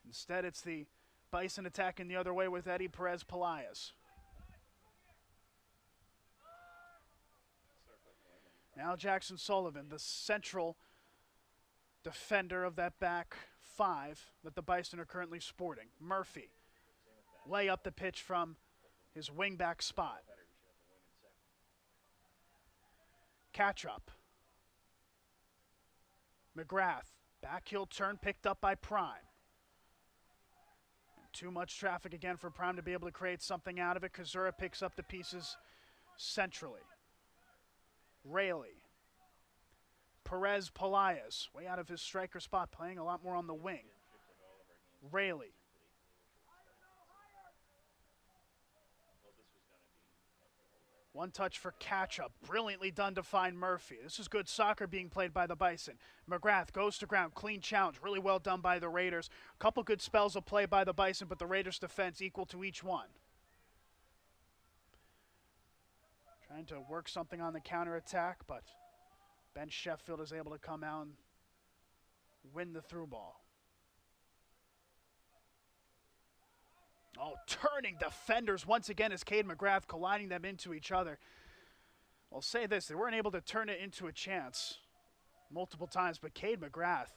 Instead, it's the Bison attacking the other way with Eddie Perez Pelaez. Now Jackson Sullivan, the central defender of that back five that the Bison are currently sporting. Murphy, way up the pitch from his wingback spot. Catch-up. McGrath, back heel turn picked up by Prime. And too much traffic again for Prime to be able to create something out of it. Kazura picks up the pieces centrally. Rayleigh. Perez Pelaez, way out of his striker spot, playing a lot more on the wing. Rayleigh. One touch for catch-up. Brilliantly done to find Murphy. This is good soccer being played by the Bison. McGrath goes to ground. Clean challenge. Really well done by the Raiders. A couple good spells of play by the Bison, but the Raiders' defense equal to each one. Trying to work something on the counterattack, but Ben Sheffield is able to come out and win the through ball. Oh, turning defenders once again as Cade McGrath colliding them into each other. I'll say this, they weren't able to turn it into a chance multiple times, but Cade McGrath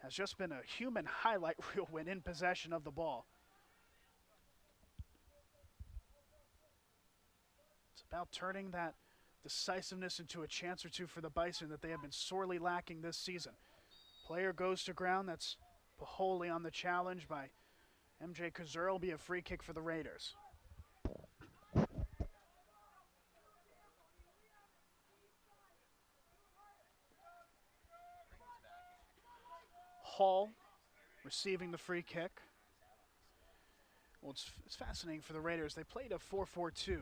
has just been a human highlight reel when in possession of the ball. It's about turning that decisiveness into a chance or two for the Bison that they have been sorely lacking this season. Player goes to ground. That's Paholi on the challenge by MJ Kazura. Will be a free kick for the Raiders. Hall receiving the free kick. Well, it's fascinating for the Raiders. They played a 4-4-2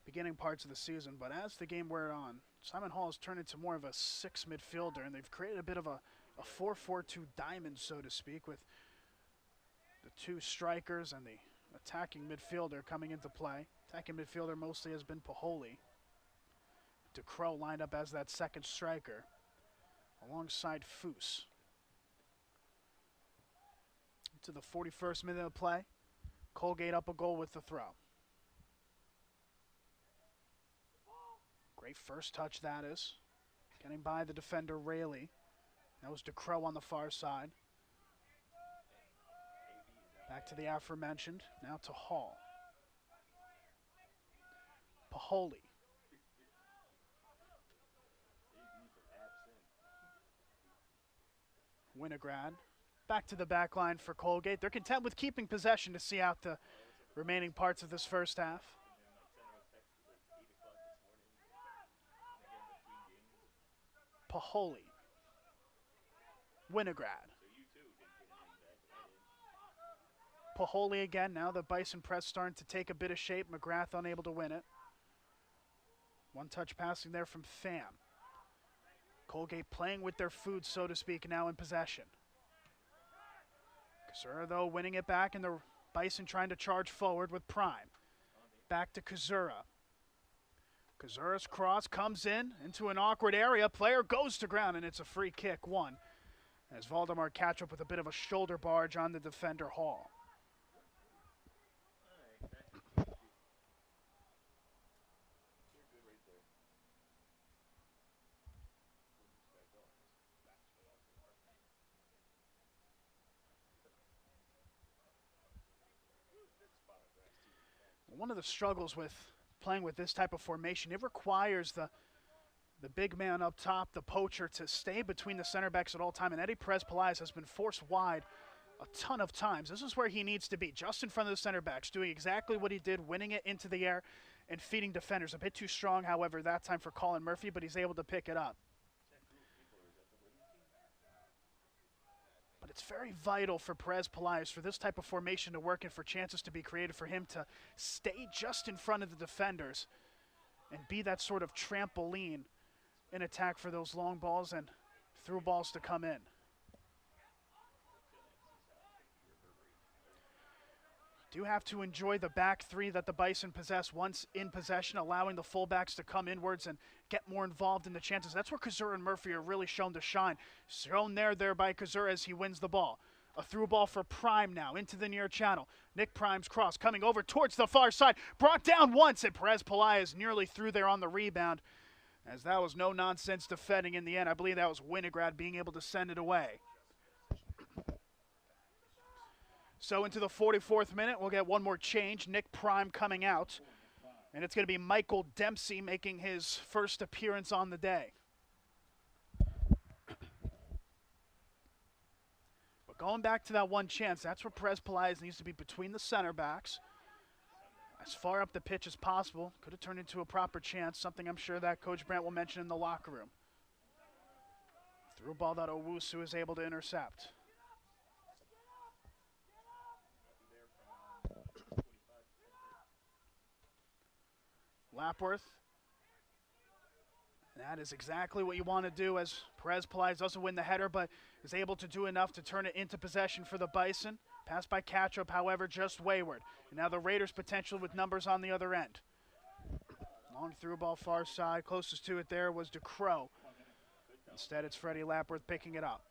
beginning parts of the season, but as the game wore on, Simon Hall has turned into more of a 6 midfielder, and they've created a bit of a 4-4-2 diamond, so to speak, with the 2 strikers and the attacking midfielder coming into play. Attacking midfielder mostly has been Paholi. DeCrow lined up as that second striker alongside Foose. To the 41st minute of play, Colgate up a goal with the throw. Great first touch, that is. Getting by the defender, Rayleigh. That was DeCrow on the far side. Back to the aforementioned. Now to Hall. Paholi. Winograd. Back to the back line for Colgate. They're content with keeping possession to see out the remaining parts of this first half. Paholi. Winograd. Paholi again. Now the Bison press starting to take a bit of shape. McGrath unable to win it. One touch passing there from Pham. Colgate playing with their food, so to speak, now in possession. Kazura, though, winning it back, and the Bison trying to charge forward with Prime. Back to Kazura. Kazura's cross comes in into an awkward area. Player goes to ground, and it's a free kick, one. As Valdemar catch up with a bit of a shoulder barge on the defender, Hall. One of the struggles with playing with this type of formation, it requires the big man up top, the poacher, to stay between the center backs at all time. And Eddie Perez-Pelaez has been forced wide a ton of times. This is where he needs to be, just in front of the center backs, doing exactly what he did, winning it into the air and feeding defenders. A bit too strong, however, that time for Colin Murphy, but he's able to pick it up. But it's very vital for Perez-Pelaez for this type of formation to work and for chances to be created for him to stay just in front of the defenders and be that sort of trampoline in attack for those long balls and through balls to come in. Do have to enjoy the back three that the Bison possess once in possession, allowing the fullbacks to come inwards and get more involved in the chances. That's where Kazura and Murphy are really shown to shine. Shown there by Kazura as he wins the ball. A through ball for Prime now into the near channel. Nick Prime's cross coming over towards the far side. Brought down once, and Perez-Pelaez nearly through there on the rebound. as that was no-nonsense defending in the end. I believe that was Winograd being able to send it away. So into the 44th minute, we'll get one more change. Nick Prime coming out, and it's going to be Michael Dempsey making his first appearance on the day. But going back to that one chance, that's where Perez Pelaez needs to be between the center backs, as far up the pitch as possible. Could have turned into a proper chance, something I'm sure that Coach Brandt will mention in the locker room. Through a ball that Owusu is able to intercept. Lapworth. That is exactly what you want to do, as Perez Pelaez doesn't win the header, but is able to do enough to turn it into possession for the Bison. Passed by Catrup, however, just wayward. And now the Raiders' potential with numbers on the other end. Long through ball far side. Closest to it there was DeCrow. Instead, it's Freddie Lapworth picking it up.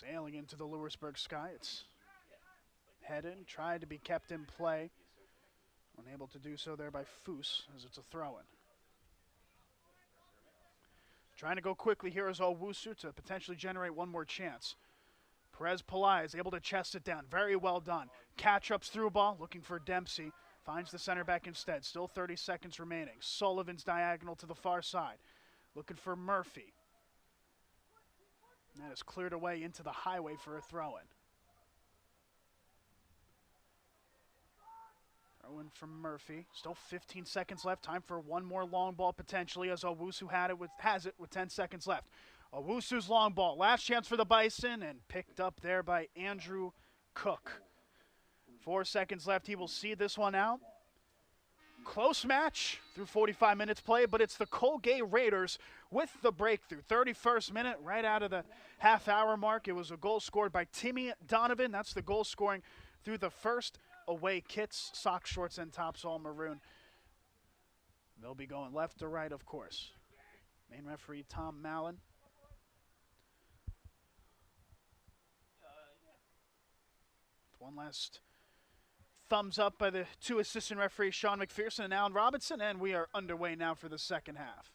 Sailing into the Lewisburg sky. It's headed, tried to be kept in play. Unable to do so there by Foose, as it's a throw-in. Trying to go quickly here is Owusu to potentially generate one more chance. Perez Pelaez able to chest it down. Very well done. Catch-ups through ball, looking for Dempsey. Finds the center back instead. Still 30 seconds remaining. Sullivan's diagonal to the far side. Looking for Murphy. And that is cleared away into the highway for a throw-in. Throw-in from Murphy. Still 15 seconds left. Time for one more long ball potentially, as Owusu has it with 10 seconds left. Owusu's long ball. Last chance for the Bison, and picked up there by Andrew Cook. 4 seconds left. He will see this one out. Close match through 45 minutes play, but it's the Colgate Raiders with the breakthrough. 31st minute, right out of the half-hour mark. It was a goal scored by Timmy Donovan. That's the goal scoring through the first away kits, socks, shorts, and tops, all maroon. They'll be going left to right, of course. Main referee Tom Mallon. One last thumbs up by the two assistant referees, Sean McPherson and Alan Robinson, and we are underway now for the second half.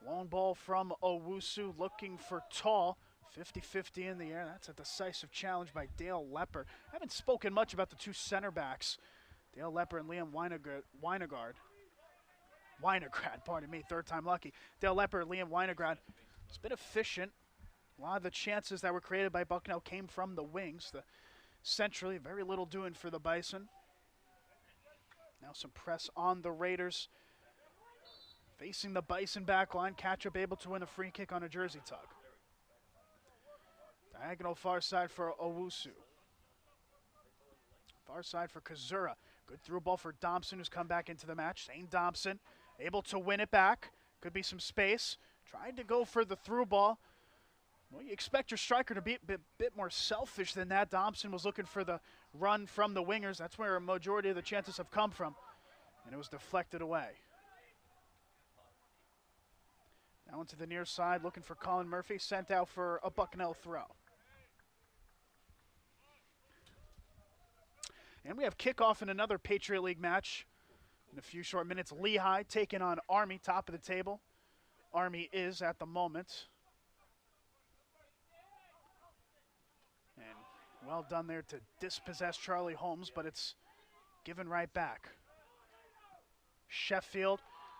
Long ball from Owusu, looking for Tall. 50-50 in the air. That's a decisive challenge by Dale Lepper. I haven't spoken much about the two center backs, Dale Lepper and Liam Weinegrad, pardon me, third time lucky. Dale Lepper, Liam Weinegrad. It's been efficient. A lot of the chances that were created by Bucknell came from the wings. Centrally, very little doing for the Bison. Now some press on the Raiders. Facing the Bison back line, Catrup able to win a free kick on a jersey tug. Diagonal far side for Owusu. Far side for Kazura. Good through ball for Thompson, who's come back into the match. Zane Thompson able to win it back. Could be some space. Tried to go for the through ball. Well, you expect your striker to be a bit more selfish than that. Thompson was looking for the run from the wingers. That's where a majority of the chances have come from. And it was deflected away. Now into the near side, looking for Colin Murphy. Sent out for a Bucknell throw. And we have kickoff in another Patriot League match in a few short minutes. Lehigh taking on Army, top of the table. Army is at the moment. And well done there to dispossess Charlie Holmes, but it's given right back. Sheffield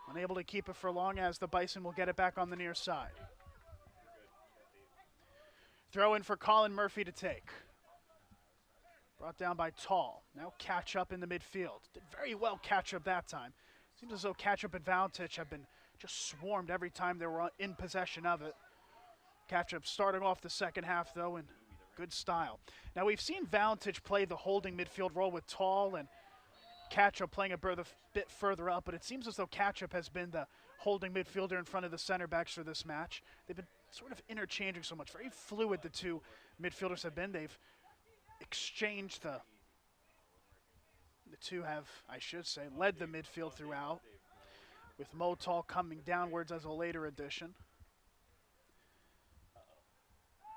unable to keep it for long, as the Bison will get it back on the near side. Throw in for Colin Murphy to take. Brought down by Tall. Now Catrup in the midfield. Did very well Catrup that time. Seems as though Catrup and Valentich have been just swarmed every time they were in possession of it. Catrup starting off the second half, though, in good style. Now we've seen Valentich play the holding midfield role with Tall and Catrup playing a bit further up, but it seems as though Catrup has been the holding midfielder in front of the center backs for this match. They've been sort of interchanging so much. Very fluid the two midfielders have been. They've exchanged the two have, I should say, led the midfield throughout, with Mo Tall coming downwards as a later addition.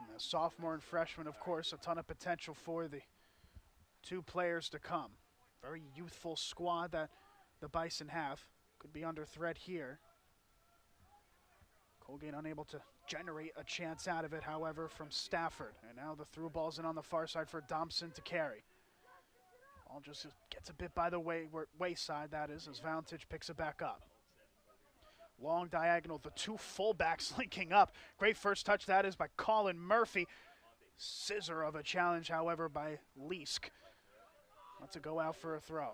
And the sophomore and freshman, of course, a ton of potential for the 2 players to come. Very youthful squad that the Bison have. Could be under threat here. Colgate unable to generate a chance out of it, however, from Stafford. And now the through ball's in on the far side for Thompson to carry. Ball just gets a bit by the wayside, that is, as Valentich picks it back up. Long diagonal, the 2 fullbacks linking up. Great first touch that is by Colin Murphy. Scissor of a challenge, however, by Leask. Wants to go out for a throw.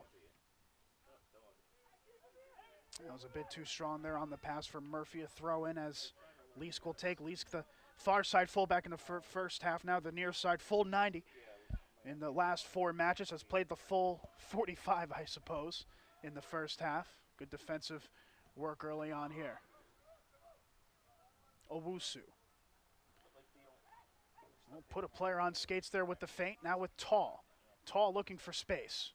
That was a bit too strong there on the pass for Murphy. A throw in as Leask will take. Leask, the far side fullback in the first half. Now the near side full 90 in the last 4 matches. Has played the full 45, I suppose, in the first half. Good defensive work early on here. Owusu. We'll put a player on skates there with the feint. Now with Tall. Tall looking for space.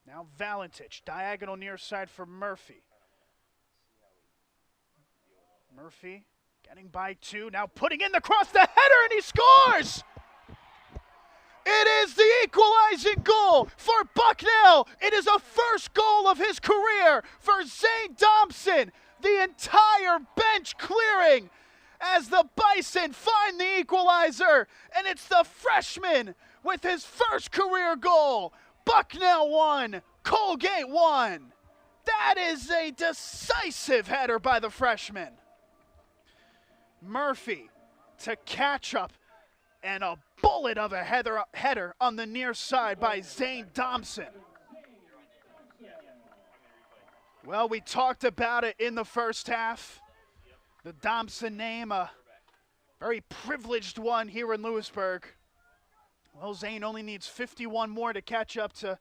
Now Valentich, diagonal near side for Murphy. Murphy getting by 2, now putting in the cross, the header, and he scores! It is the equalizing goal for Bucknell. It is a first goal of his career for Zane Thompson. The entire bench clearing as the Bison find the equalizer, and it's the freshman with his first career goal. Bucknell 1, Colgate 1. That is a decisive header by the freshman. Murphy to catch up, and a bullet of a header on the near side by Zane Thompson. Well, we talked about it in the first half. The Thompson name, a very privileged one here in Lewisburg. Well, Zane only needs 51 more to catch up to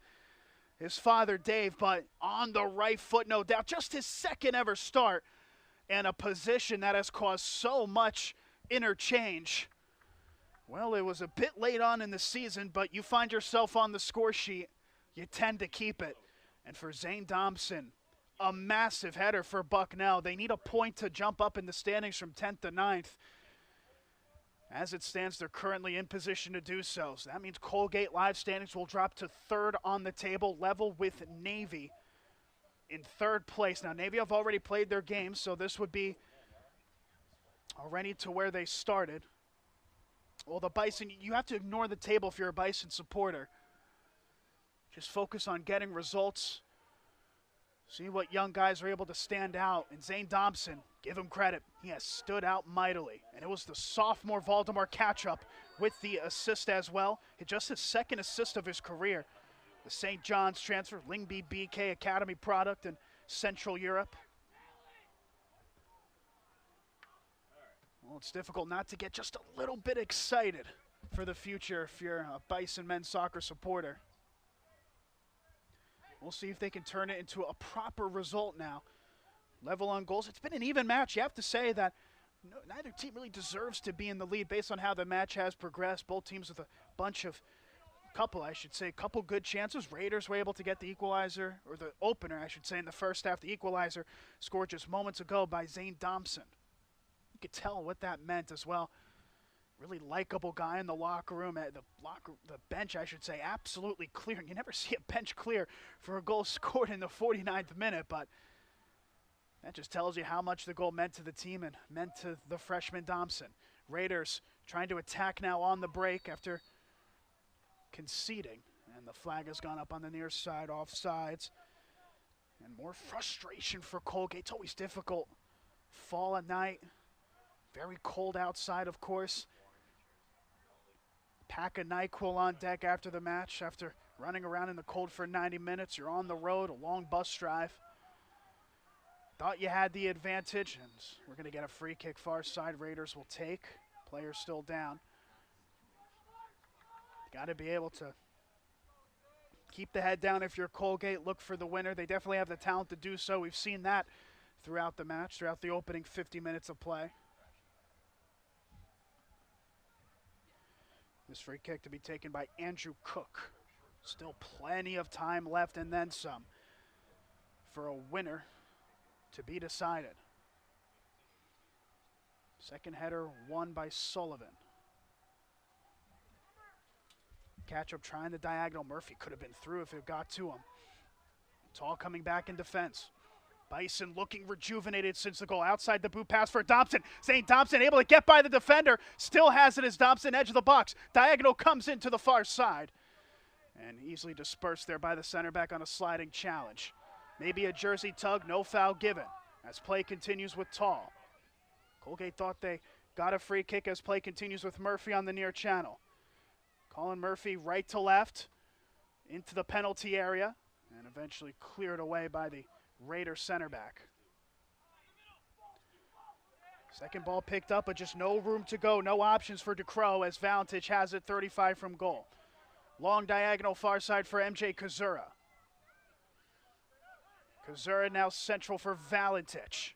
his father, Dave, but on the right foot, no doubt. Just his second ever start, and a position that has caused so much interchange. Well, it was a bit late on in the season, but you find yourself on the score sheet, you tend to keep it. And for Zane Thompson, a massive header for Bucknell. They need a point to jump up in the standings from 10th to 9th. As it stands, they're currently in position to do so. So that means Colgate live standings will drop to 3rd on the table, level with Navy in 3rd place. Now, Navy have already played their games, so this would be already to where they started. Well, the Bison, you have to ignore the table if you're a Bison supporter. Just focus on getting results. See what young guys are able to stand out. And Zane Thompson, give him credit. He has stood out mightily. And it was the sophomore Valdemar catch-up with the assist as well. It's just his 2nd assist of his career. The St. John's transfer, Lingby BK Academy product in Central Europe. Well, it's difficult not to get just a little bit excited for the future if you're a Bison men's soccer supporter. We'll see if they can turn it into a proper result now. Level on goals. It's been an even match. You have to say that neither team really deserves to be in the lead based on how the match has progressed. Both teams with a couple good chances. Raiders were able to get the equalizer, or the opener, I should say, in the first half. The equalizer scored just moments ago by Zane Thompson. You could tell what that meant as well. Really likable guy in the locker room, the bench, I should say, absolutely clearing. You never see a bench clear for a goal scored in the 49th minute, but that just tells you how much the goal meant to the team and meant to the freshman Thompson. Raiders trying to attack now on the break after conceding, and the flag has gone up on the near side, offsides. And more frustration for Colgate. It's always difficult. Fall at night, very cold outside, of course. Pack a NyQuil on deck after the match. After running around in the cold for 90 minutes, you're on the road, a long bus drive. Thought you had the advantage, and we're going to get a free kick far side. Raiders will take. Player still down. Got to be able to keep the head down if you're Colgate. Look for the winner. They definitely have the talent to do so. We've seen that throughout the match, throughout the opening 50 minutes of play. This free kick to be taken by Andrew Cook. Still plenty of time left and then some for a winner to be decided. Second header won by Sullivan. Catch up trying the diagonal. Murphy could have been through if it got to him. Tall coming back in defense. Bison looking rejuvenated since the goal. Outside the boot pass for Dobson. St. Dobson able to get by the defender. Still has it as Dobson, edge of the box. Diagonal comes into the far side. And easily dispersed there by the center back on a sliding challenge. Maybe a jersey tug, no foul given. As play continues with Tall. Colgate thought they got a free kick as play continues with Murphy on the near channel. Colin Murphy right to left into the penalty area and eventually cleared away by the Raider center back. Second ball picked up, but just no room to go. No options for DeCrow as Valentich has it 35 from goal. Long diagonal far side for MJ Kazura. Kazura now central for Valentich.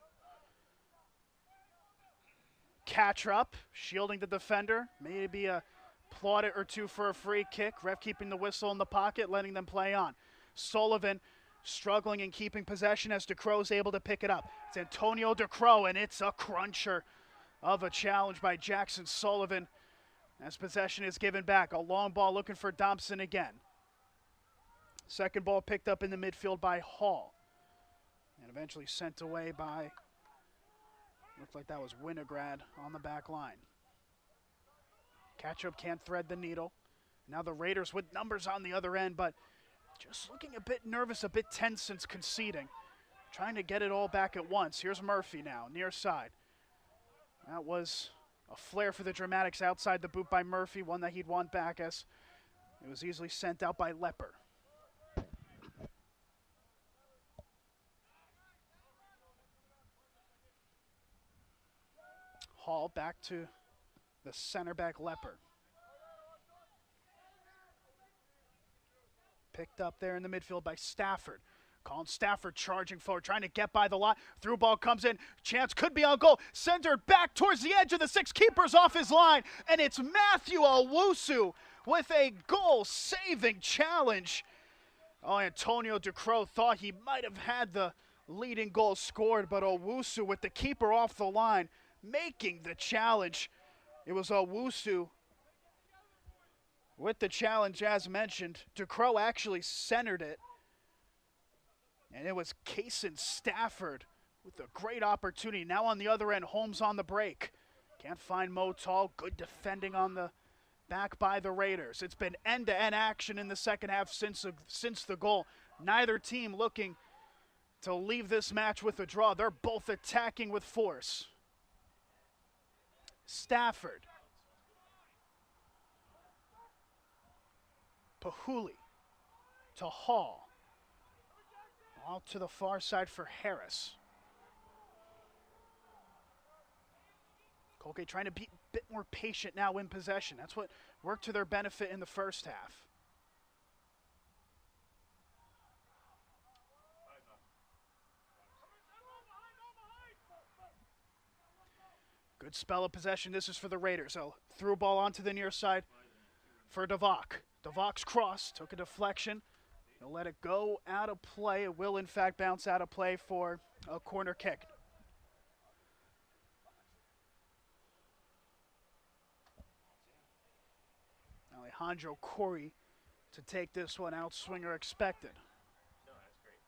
Catcher up, shielding the defender. Maybe a plaudit or two for a free kick. Ref keeping the whistle in the pocket, letting them play on. Sullivan struggling and keeping possession as DeCrow's able to pick it up. It's Antonio DeCrow, and it's a cruncher of a challenge by Jackson Sullivan as possession is given back. A long ball looking for Dobson again. Second ball picked up in the midfield by Hall and eventually sent away by, looked like that was Winograd on the back line. Catch-up can't thread the needle. Now the Raiders with numbers on the other end, but just looking a bit nervous, a bit tense since conceding. Trying to get it all back at once. Here's Murphy now, near side. That was a flare for the dramatics outside the boot by Murphy, one that he'd want back as it was easily sent out by Lepper. Hall back to the center back Lepper. Picked up there in the midfield by Stafford. Colin Stafford charging forward, trying to get by the line. Through ball comes in. Chance could be on goal. Centered back towards the edge of the six. Keeper's off his line. And it's Matthew Owusu with a goal-saving challenge. Oh, Antonio DeCrow thought he might have had the leading goal scored, but Owusu with the keeper off the line, making the challenge. It was Owusu with the challenge as mentioned. DeCrow actually centered it. And it was Kaysen Stafford with a great opportunity. Now on the other end, Holmes on the break. Can't find Mo Tall. Good defending on the back by the Raiders. It's been end-to-end action in the second half since the goal. Neither team looking to leave this match with a draw. They're both attacking with force. Stafford. Pahuli to Hall. Out to the far side for Harris. Colgate trying to be a bit more patient now in possession. That's what worked to their benefit in the first half. Good spell of possession. This is for the Raiders. So through ball onto the near side for Devok. Devok's cross took a deflection. He'll let it go out of play. It will, in fact, bounce out of play for a corner kick. Alejandro Corey to take this one out. Swinger expected.
No, that's great.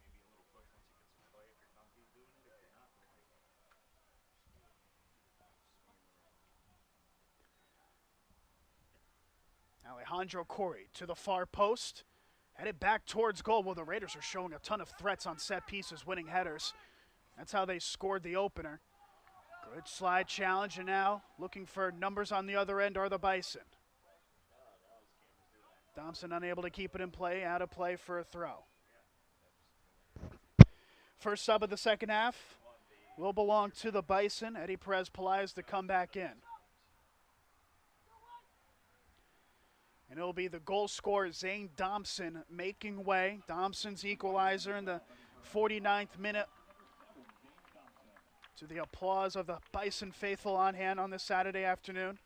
Maybe a little push once you get some play if you're comfy doing it. If you're not, then
Alejandro Corey to the far post. Headed back towards goal. Well, the Raiders are showing a ton of threats on set pieces, winning headers. That's how they scored the opener. Good slide challenge, and now looking for numbers on the other end are the Bison. Thompson unable to keep it in play, out of play for a throw. First sub of the second half will belong to the Bison. Eddie Perez Pelaez to come back in. And it'll be the goal scorer, Zane Thompson, making way. Thompson's equalizer in the 49th minute. To the applause of the Bison faithful on hand on this Saturday afternoon.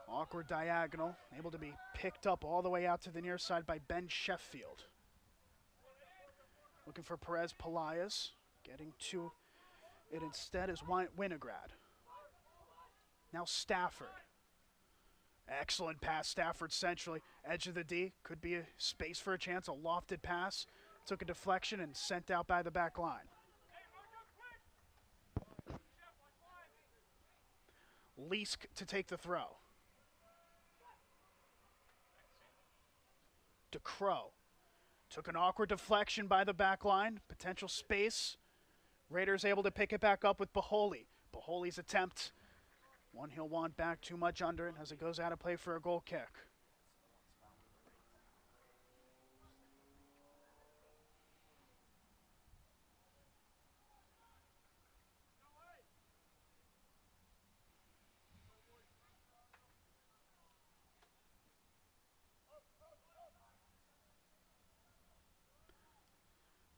Awkward diagonal, able to be picked up all the way out to the near side by Ben Sheffield. Looking for Perez Pelaez, getting to It instead is Winograd. Now Stafford. Excellent pass, Stafford centrally. Edge of the D. Could be a space for a chance. A lofted pass. Took a deflection and sent out by the back line. Leask to take the throw. DeCrow. Took an awkward deflection by the back line. Potential space. Raiders able to pick it back up with Baholi. Baholi's attempt. One he'll want back, too much under it as it goes out of play for a goal kick.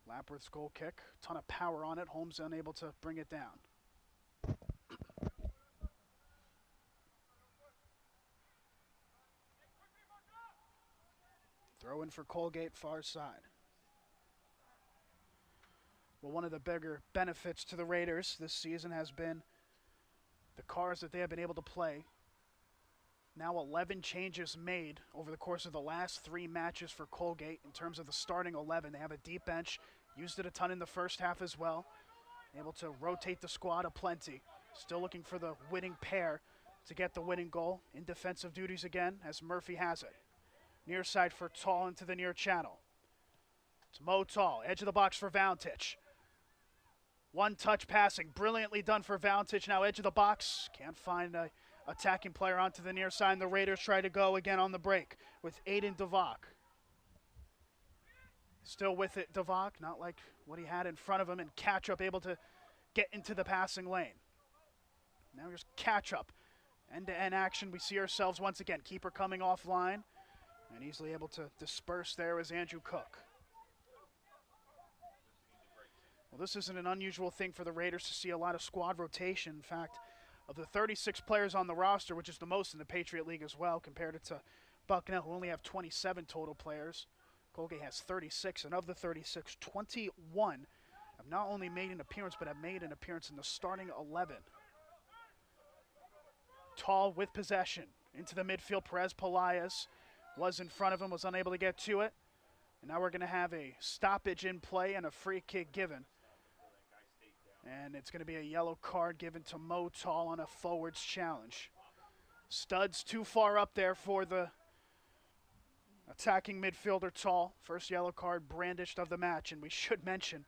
Lapworth's goal kick, ton of power on it. Holmes unable to bring it down. Throw in for Colgate, far side. Well, one of the bigger benefits to the Raiders this season has been the cars that they have been able to play. Now 11 changes made over the course of the last 3 matches for Colgate in terms of the starting 11. They have a deep bench, used it a ton in the first half as well. Able to rotate the squad aplenty. Still looking for the winning pair to get the winning goal. In defensive duties again as Murphy has it. Near side for Tall into the near channel. It's Mo Tall, edge of the box for Valentich. One touch passing, brilliantly done for Valentich. Now edge of the box, can't find a attacking player onto the near side. And the Raiders try to go again on the break with Aiden Devok. Still with it, Devok, not like what he had in front of him, and Catch-up able to get into the passing lane. Now here's Catch-up. End-to-end action, we see ourselves once again. Keeper coming offline, and easily able to disperse there is Andrew Cook. Well, this isn't an unusual thing for the Raiders to see a lot of squad rotation. In fact, of the 36 players on the roster, which is the most in the Patriot League as well, compared it to Bucknell, who only have 27 total players. Colgate has 36, and of the 36, 21 have not only made an appearance, but have made an appearance in the starting 11. Tall with possession into the midfield. Perez Pelaez was in front of him, was unable to get to it. And now we're going to have a stoppage in play and a free kick given. And it's going to be a yellow card given to Mo Tall on a forwards challenge. Studs too far up there for the attacking midfielder Tall. First yellow card brandished of the match. And we should mention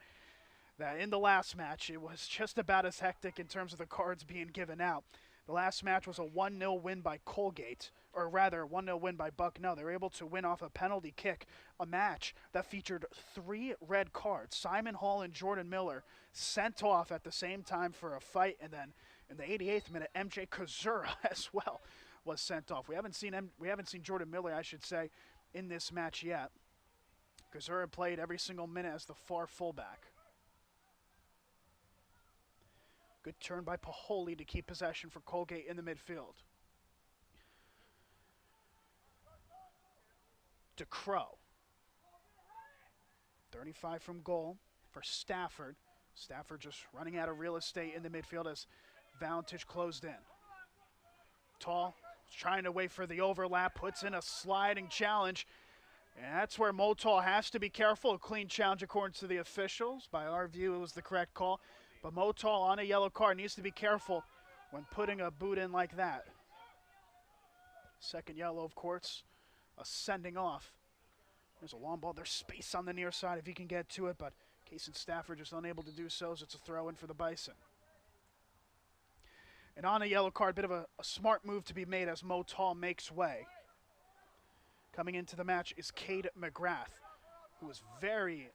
that in the last match, it was just about as hectic in terms of the cards being given out. The last match was a 1-0 win by Colgate, or rather 1-0 win by Bucknell. They were able to win off a penalty kick, a match that featured 3 red cards. Simon Hall and Jordan Miller sent off at the same time for a fight, and then in the 88th minute, MJ Kazura as well was sent off. We haven't seen Jordan Miller, I should say, in this match yet. Kazura played every single minute as the far fullback. Good turn by Paholi to keep possession for Colgate in the midfield. DeCrow. 35 from goal for Stafford. Stafford just running out of real estate in the midfield as Valentich closed in. Tall trying to wait for the overlap, puts in a sliding challenge. And that's where Mo Tall has to be careful. A clean challenge according to the officials. By our view, it was the correct call. But Mo Tall on a yellow card needs to be careful when putting a boot in like that. Second yellow, of course, a sending off. There's a long ball. There's space on the near side if he can get to it, but Case and Stafford just unable to do so, so it's a throw in for the Bison. And on a yellow card, bit of a smart move to be made as Mo Tall makes way. Coming into the match is Cade McGrath, who was very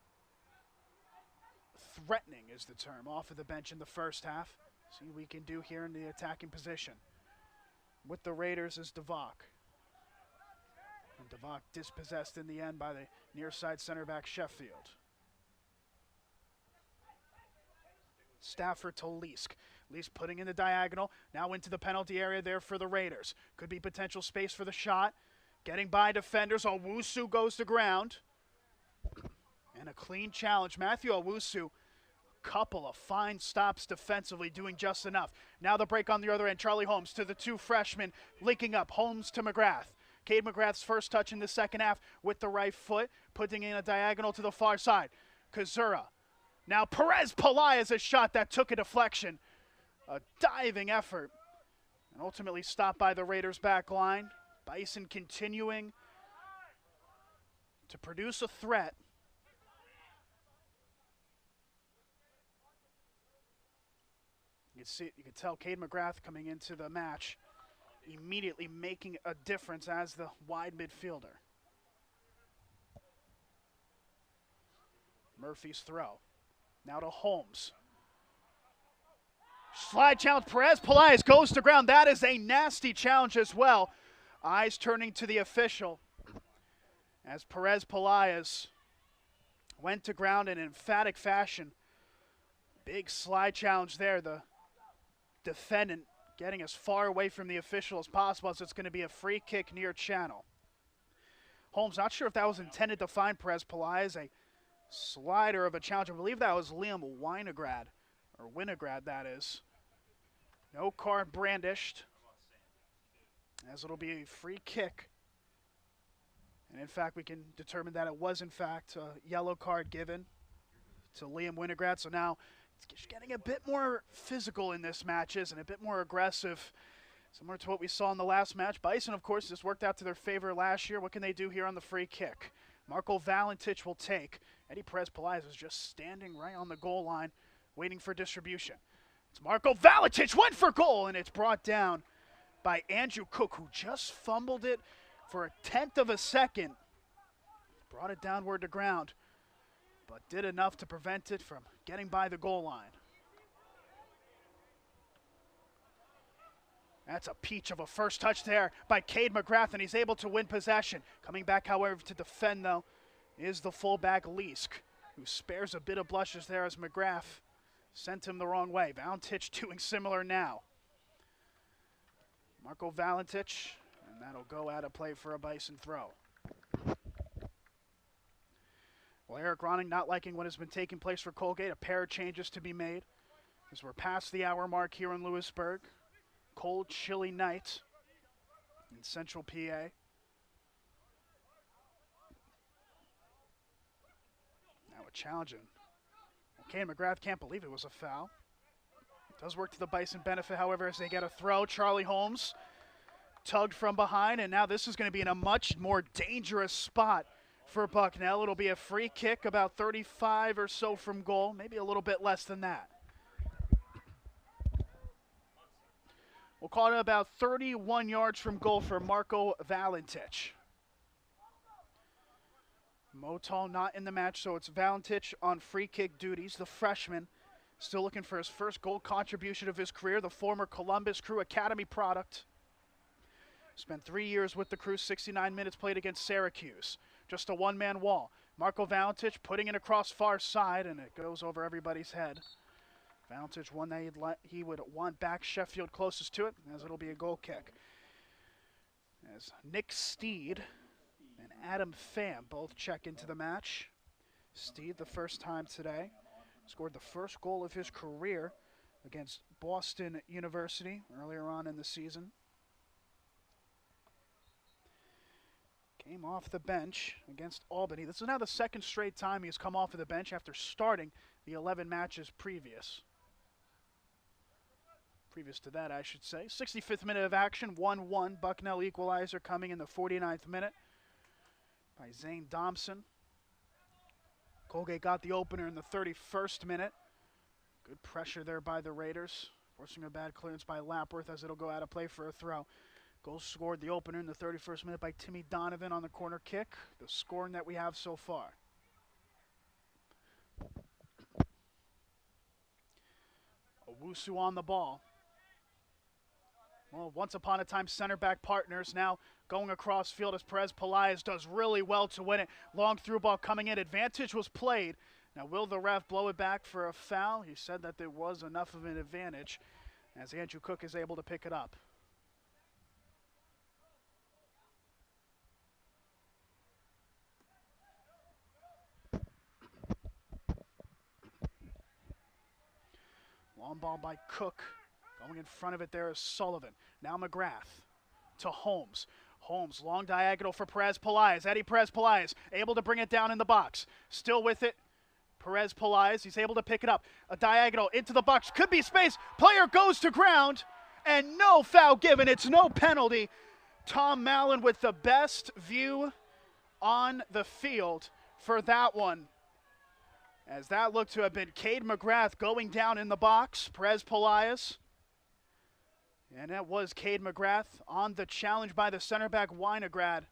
threatening is the term, off of the bench in the first half. See what we can do here in the attacking position. With the Raiders is Devok. And Devok dispossessed in the end by the near side center back Sheffield. Stafford to Leask. Leask putting in the diagonal. Now into the penalty area there for the Raiders. Could be potential space for the shot. Getting by defenders. Owusu goes to ground. And a clean challenge. Matthew Owusu couple of fine stops defensively, doing just enough. Now the break on the other end. Charlie Holmes to the two freshmen, linking up. Holmes to McGrath. Cade McGrath's first touch in the second half with the right foot, putting in a diagonal to the far side. Kazura. Now Perez Pelaez, a shot that took a deflection. A diving effort. And ultimately stopped by the Raiders' back line. Bison continuing to produce a threat. You can tell Cade McGrath coming into the match immediately making a difference as the wide midfielder. Murphy's throw. Now to Holmes. Slide challenge, Perez Pelaez goes to ground. That is a nasty challenge as well. Eyes turning to the official as Perez Pelaez went to ground in emphatic fashion. Big slide challenge there. The defendant getting as far away from the official as possible, as it's going to be a free kick near channel. Holmes, not sure if that was intended to find Perez Pelaez, a slider of a challenge. I believe that was Liam Winograd, that is. No card brandished, as it'll be a free kick. And in fact, we can determine that it was in fact a yellow card given to Liam Winograd. So now it's getting a bit more physical in this match, isn't it? A bit more aggressive, similar to what we saw in the last match. Bison, of course, this worked out to their favor last year. What can they do here on the free kick? Marco Valentich will take. Eddie Perez Pelaez is just standing right on the goal line, waiting for distribution. It's Marco Valentich, went for goal, and it's brought down by Andrew Cook, who just fumbled it for a tenth of a second. Brought it downward to ground, but did enough to prevent it from getting by the goal line. That's a peach of a first touch there by Cade McGrath, and he's able to win possession. Coming back, however, to defend, though, is the fullback Leask, who spares a bit of blushes there as McGrath sent him the wrong way. Valentich doing similar now. Marco Valentich, and that'll go out of play for a Bison throw. Well, Eric Ronning not liking what has been taking place for Colgate. A pair of changes to be made as we're past the hour mark here in Lewisburg. Cold, chilly night in central PA. Now a challenge. Cade McGrath can't believe it was a foul. It does work to the Bison benefit, however, as they get a throw. Charlie Holmes tugged from behind, and now this is going to be in a much more dangerous spot for Bucknell. It'll be a free kick about 35 or so from goal, maybe a little bit less than that. We'll call it about 31 yards from goal for Marco Valentich. Motal not in the match, so it's Valentich on free kick duties. The freshman still looking for his first goal contribution of his career, the former Columbus Crew Academy product. Spent 3 years with the Crew, 69 minutes played against Syracuse. Just a one-man wall. Marco Valentich putting it across far side, and it goes over everybody's head. Valentich, one that he would want back Sheffield closest to it, as it'll be a goal kick. As Nick Steed and Adam Pham both check into the match. Steed, the first time today, scored the first goal of his career against Boston University earlier on in the season. Came off the bench against Albany. This is now the second straight time he's come off of the bench after starting the 11 matches previous. Previous to that, I should say. 65th minute of action, 1-1. Bucknell equalizer coming in the 49th minute by Zane Thompson. Colgate got the opener in the 31st minute. Good pressure there by the Raiders, forcing a bad clearance by Lapworth as it'll go out of play for a throw. Goal scored the opener in the 31st minute by Timmy Donovan on the corner kick. The scoring that we have so far. Owusu on the ball. Well, once upon a time center back partners now going across field as Perez Pelaez does really well to win it. Long through ball coming in. Advantage was played. Now will the ref blow it back for a foul? He said that there was enough of an advantage as Andrew Cook is able to pick it up. Long ball by Cook. Going in front of it there is Sullivan. Now McGrath to Holmes. Holmes, long diagonal for Perez Pelaez. Eddie Perez Pelaez able to bring it down in the box. Still with it. Perez Pelaez, he's able to pick it up. A diagonal into the box. Could be space. Player goes to ground. And no foul given. It's no penalty. Tom Mallon with the best view on the field for that one. As that looked to have been Cade McGrath going down in the box. Perez Pelaez. And that was Cade McGrath on the challenge by the center back Winograd.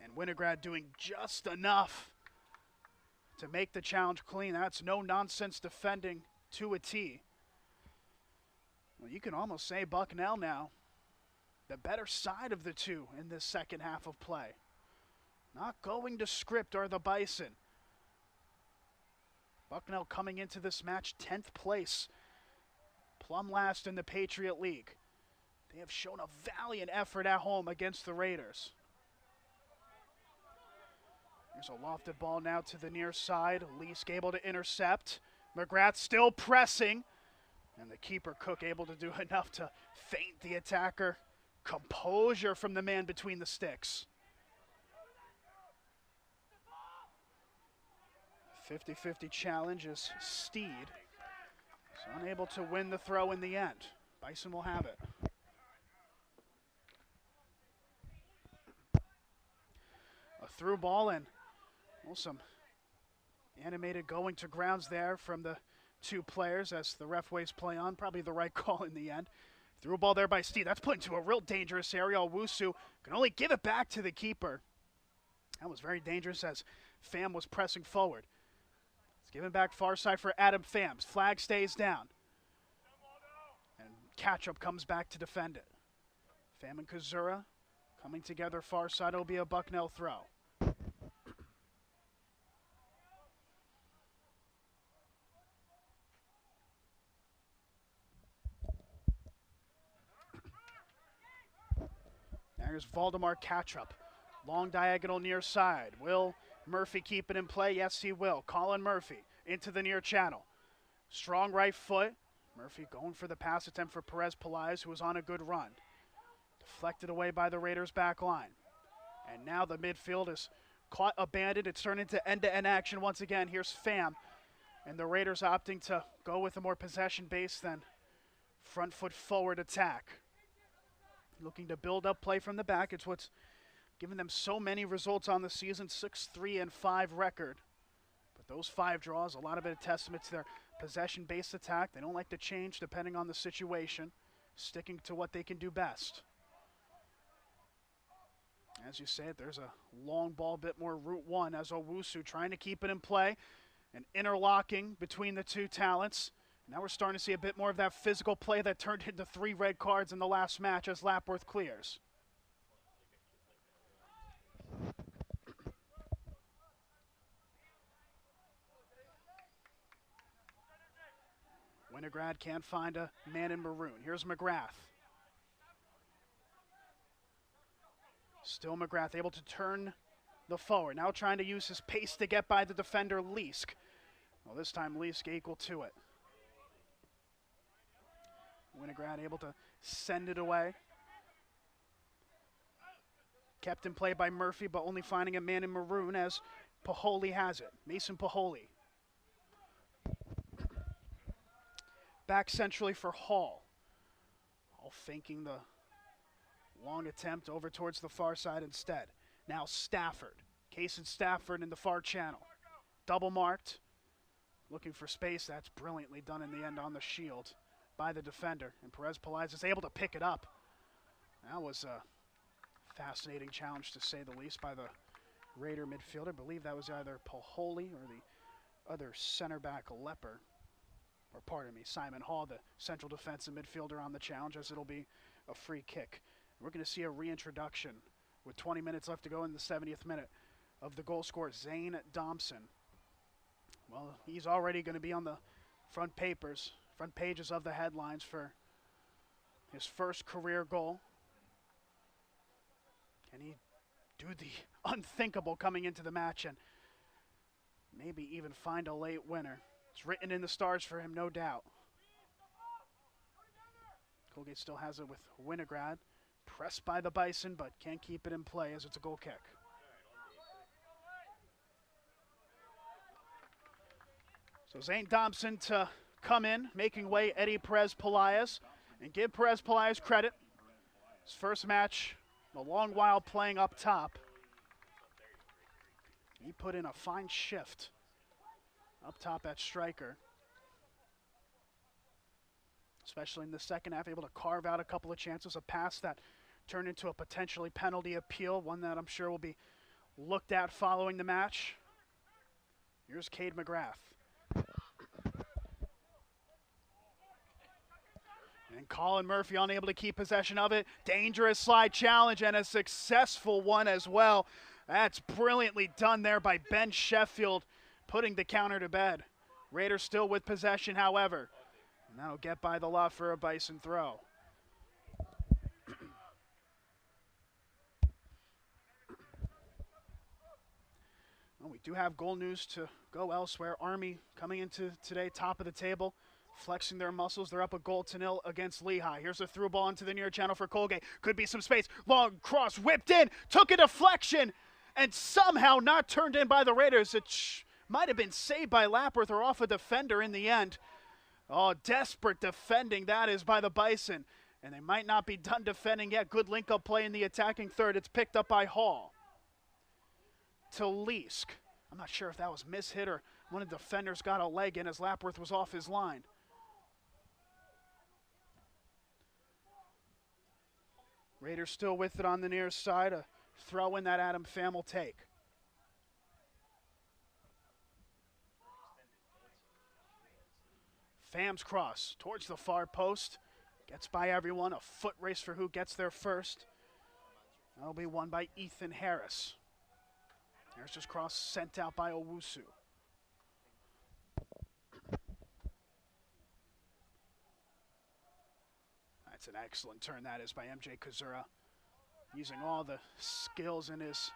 And Winograd doing just enough to make the challenge clean. That's no-nonsense defending to a T. Well, you can almost say Bucknell now, the better side of the two in this second half of play. Not going to script are the Bison. Bucknell coming into this match 10th place. Plumb last in the Patriot League. They have shown a valiant effort at home against the Raiders. There's a lofted ball now to the near side. Leask able to intercept. McGrath still pressing. And the keeper, Cook, able to do enough to feint the attacker. Composure from the man between the sticks. 50-50 challenge is Steed. He's unable to win the throw in the end. Bison will have it. A through ball and well, some animated going to grounds there from the two players as the ref waves play on. Probably the right call in the end. Through ball there by Steed. That's put into a real dangerous area. Owusu can only give it back to the keeper. That was very dangerous as Pham was pressing forward. Given back far side for Adam Phams. Flag stays down. And Catchup comes back to defend it. Pham and Kazura coming together far side. It'll be a Bucknell throw. There's Valdemar Catchup. Long diagonal near side. Will Murphy keep it in play? Yes, he will. Colin Murphy into the near channel. Strong right foot. Murphy going for the pass attempt for Perez Pelaez, who was on a good run. Deflected away by the Raiders' back line. And now the midfield is caught abandoned. It's turned into end-to-end action once again. Here's Pham. And the Raiders opting to go with a more possession-based than front foot forward attack. Looking to build up play from the back. It's what's given them so many results on the season, 6-3-5 record. But those 5 draws, a lot of it a testament to their possession-based attack. They don't like to change depending on the situation, sticking to what they can do best. As you said, there's a long ball, bit more route one as Owusu trying to keep it in play and interlocking between the two talents. Now we're starting to see a bit more of that physical play that turned into 3 red cards in the last match as Lapworth clears. Winograd can't find a man in maroon. Here's McGrath. Still McGrath able to turn the forward. Now trying to use his pace to get by the defender, Leask. Well, this time Leask equal to it. Winograd able to send it away. Kept in play by Murphy, but only finding a man in maroon as Paholi has it. Mason Paholi. Back centrally for Hall. Hall faking the long attempt over towards the far side instead. Now Stafford. Cason Stafford in the far channel. Double marked. Looking for space. That's brilliantly done in the end on the shield by the defender. And Perez Pelaez is able to pick it up. That was a fascinating challenge to say the least by the Raider midfielder. I believe that was either Paholi or the other center back, Lepper. Or pardon me, Simon Hall, the central defensive midfielder on the challenge, as it'll be a free kick. We're going to see a reintroduction with 20 minutes left to go in the 70th minute of the goal scorer, Zane Thompson. Well, he's already going to be on the front pages of the headlines for his first career goal. Can he do the unthinkable coming into the match and maybe even find a late winner? It's written in the stars for him, no doubt. Colgate still has it with Winograd. Pressed by the Bison, but can't keep it in play as it's a goal kick. So Zane Thompson to come in, making way Eddie Perez-Pelaez. And give Perez-Pelaez credit. His first match in a long while playing up top. He put in a fine shift up top at striker. Especially in the second half, able to carve out a couple of chances. A pass that turned into a potentially penalty appeal, one that I'm sure will be looked at following the match. Here's Cade McGrath. And Colin Murphy unable to keep possession of it. Dangerous slide challenge and a successful one as well. That's brilliantly done there by Ben Sheffield, putting the counter to bed. Raiders still with possession, however. And that'll get by the lot for a Bison throw. Well, we do have goal news to go elsewhere. Army coming into today, top of the table, flexing their muscles. They're up a 0-0 against Lehigh. Here's a through ball into the near channel for Colgate. Could be some space. Long cross, whipped in, took a deflection, and somehow not turned in by the Raiders. It might have been saved by Lapworth or off a defender in the end. Oh, desperate defending that is by the Bison. And they might not be done defending yet. Good link-up play in the attacking third. It's picked up by Hall. To Leask. I'm not sure if that was mishit or one of the defenders got a leg in as Lapworth was off his line. Raiders still with it on the near side. A throw in that Adam Pham will take. Pham's cross towards the far post. Gets by everyone. A foot race for who gets there first. That'll be won by Ethan Harris. Harris's cross sent out by Owusu. That's an excellent turn that is by MJ Kazura. Using all the skills in his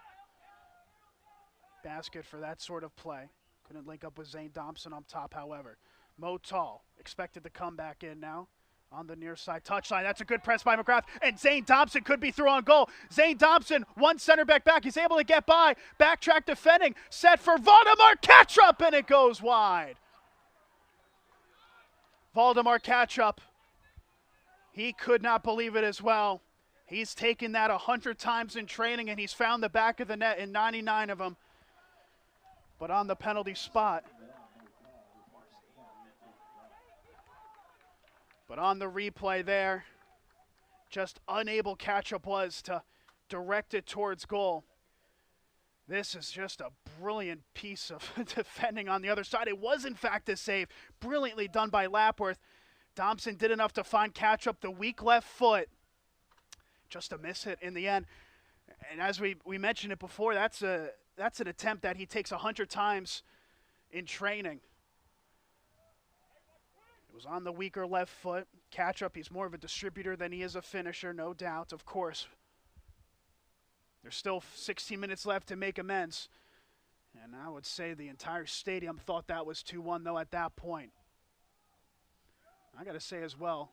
basket for that sort of play. Couldn't link up with Zane Thompson up top, however. Mo Tall expected to come back in now on the near side touchline. That's a good press by McGrath, and Zane Thompson could be through on goal. Zane Thompson, one center back. He's able to get by. Backtrack defending, set for Valdemar Katrup, and it goes wide. Valdemar Katrup, he could not believe it as well. He's taken that 100 times in training, and he's found the back of the net in 99 of them. But on the penalty spot. But on the replay there, just unable Katrup was to direct it towards goal. This is just a brilliant piece of defending on the other side. It was, in fact, a save. Brilliantly done by Lapworth. Thompson did enough to find Katrup, the weak left foot. Just a miss hit in the end. And as we mentioned it before, that's an attempt that he takes 100 times in training. It was on the weaker left foot. Katrup, he's more of a distributor than he is a finisher, no doubt, of course. There's still 16 minutes left to make amends. And I would say the entire stadium thought that was 2-1, though, at that point. I got to say as well,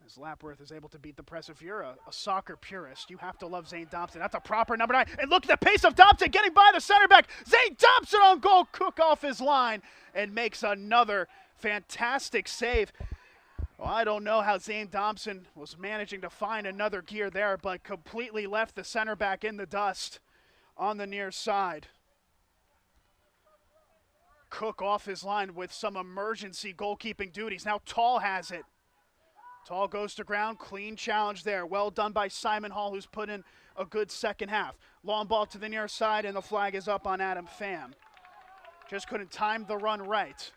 as Lapworth is able to beat the press, if you're a soccer purist, you have to love Zane Thompson. That's a proper number 9. And look at the pace of Thompson getting by the center back. Zane Thompson on goal. Cook off his line and makes another fantastic save. Well, I don't know how Zane Thompson was managing to find another gear there, but completely left the center back in the dust on the near side. Cook off his line with some emergency goalkeeping duties. Now Tall has it. Tall goes to ground. Clean challenge there. Well done by Simon Hall, who's put in a good second half. Long ball to the near side, and the flag is up on Adam Pham. Just couldn't time the run right.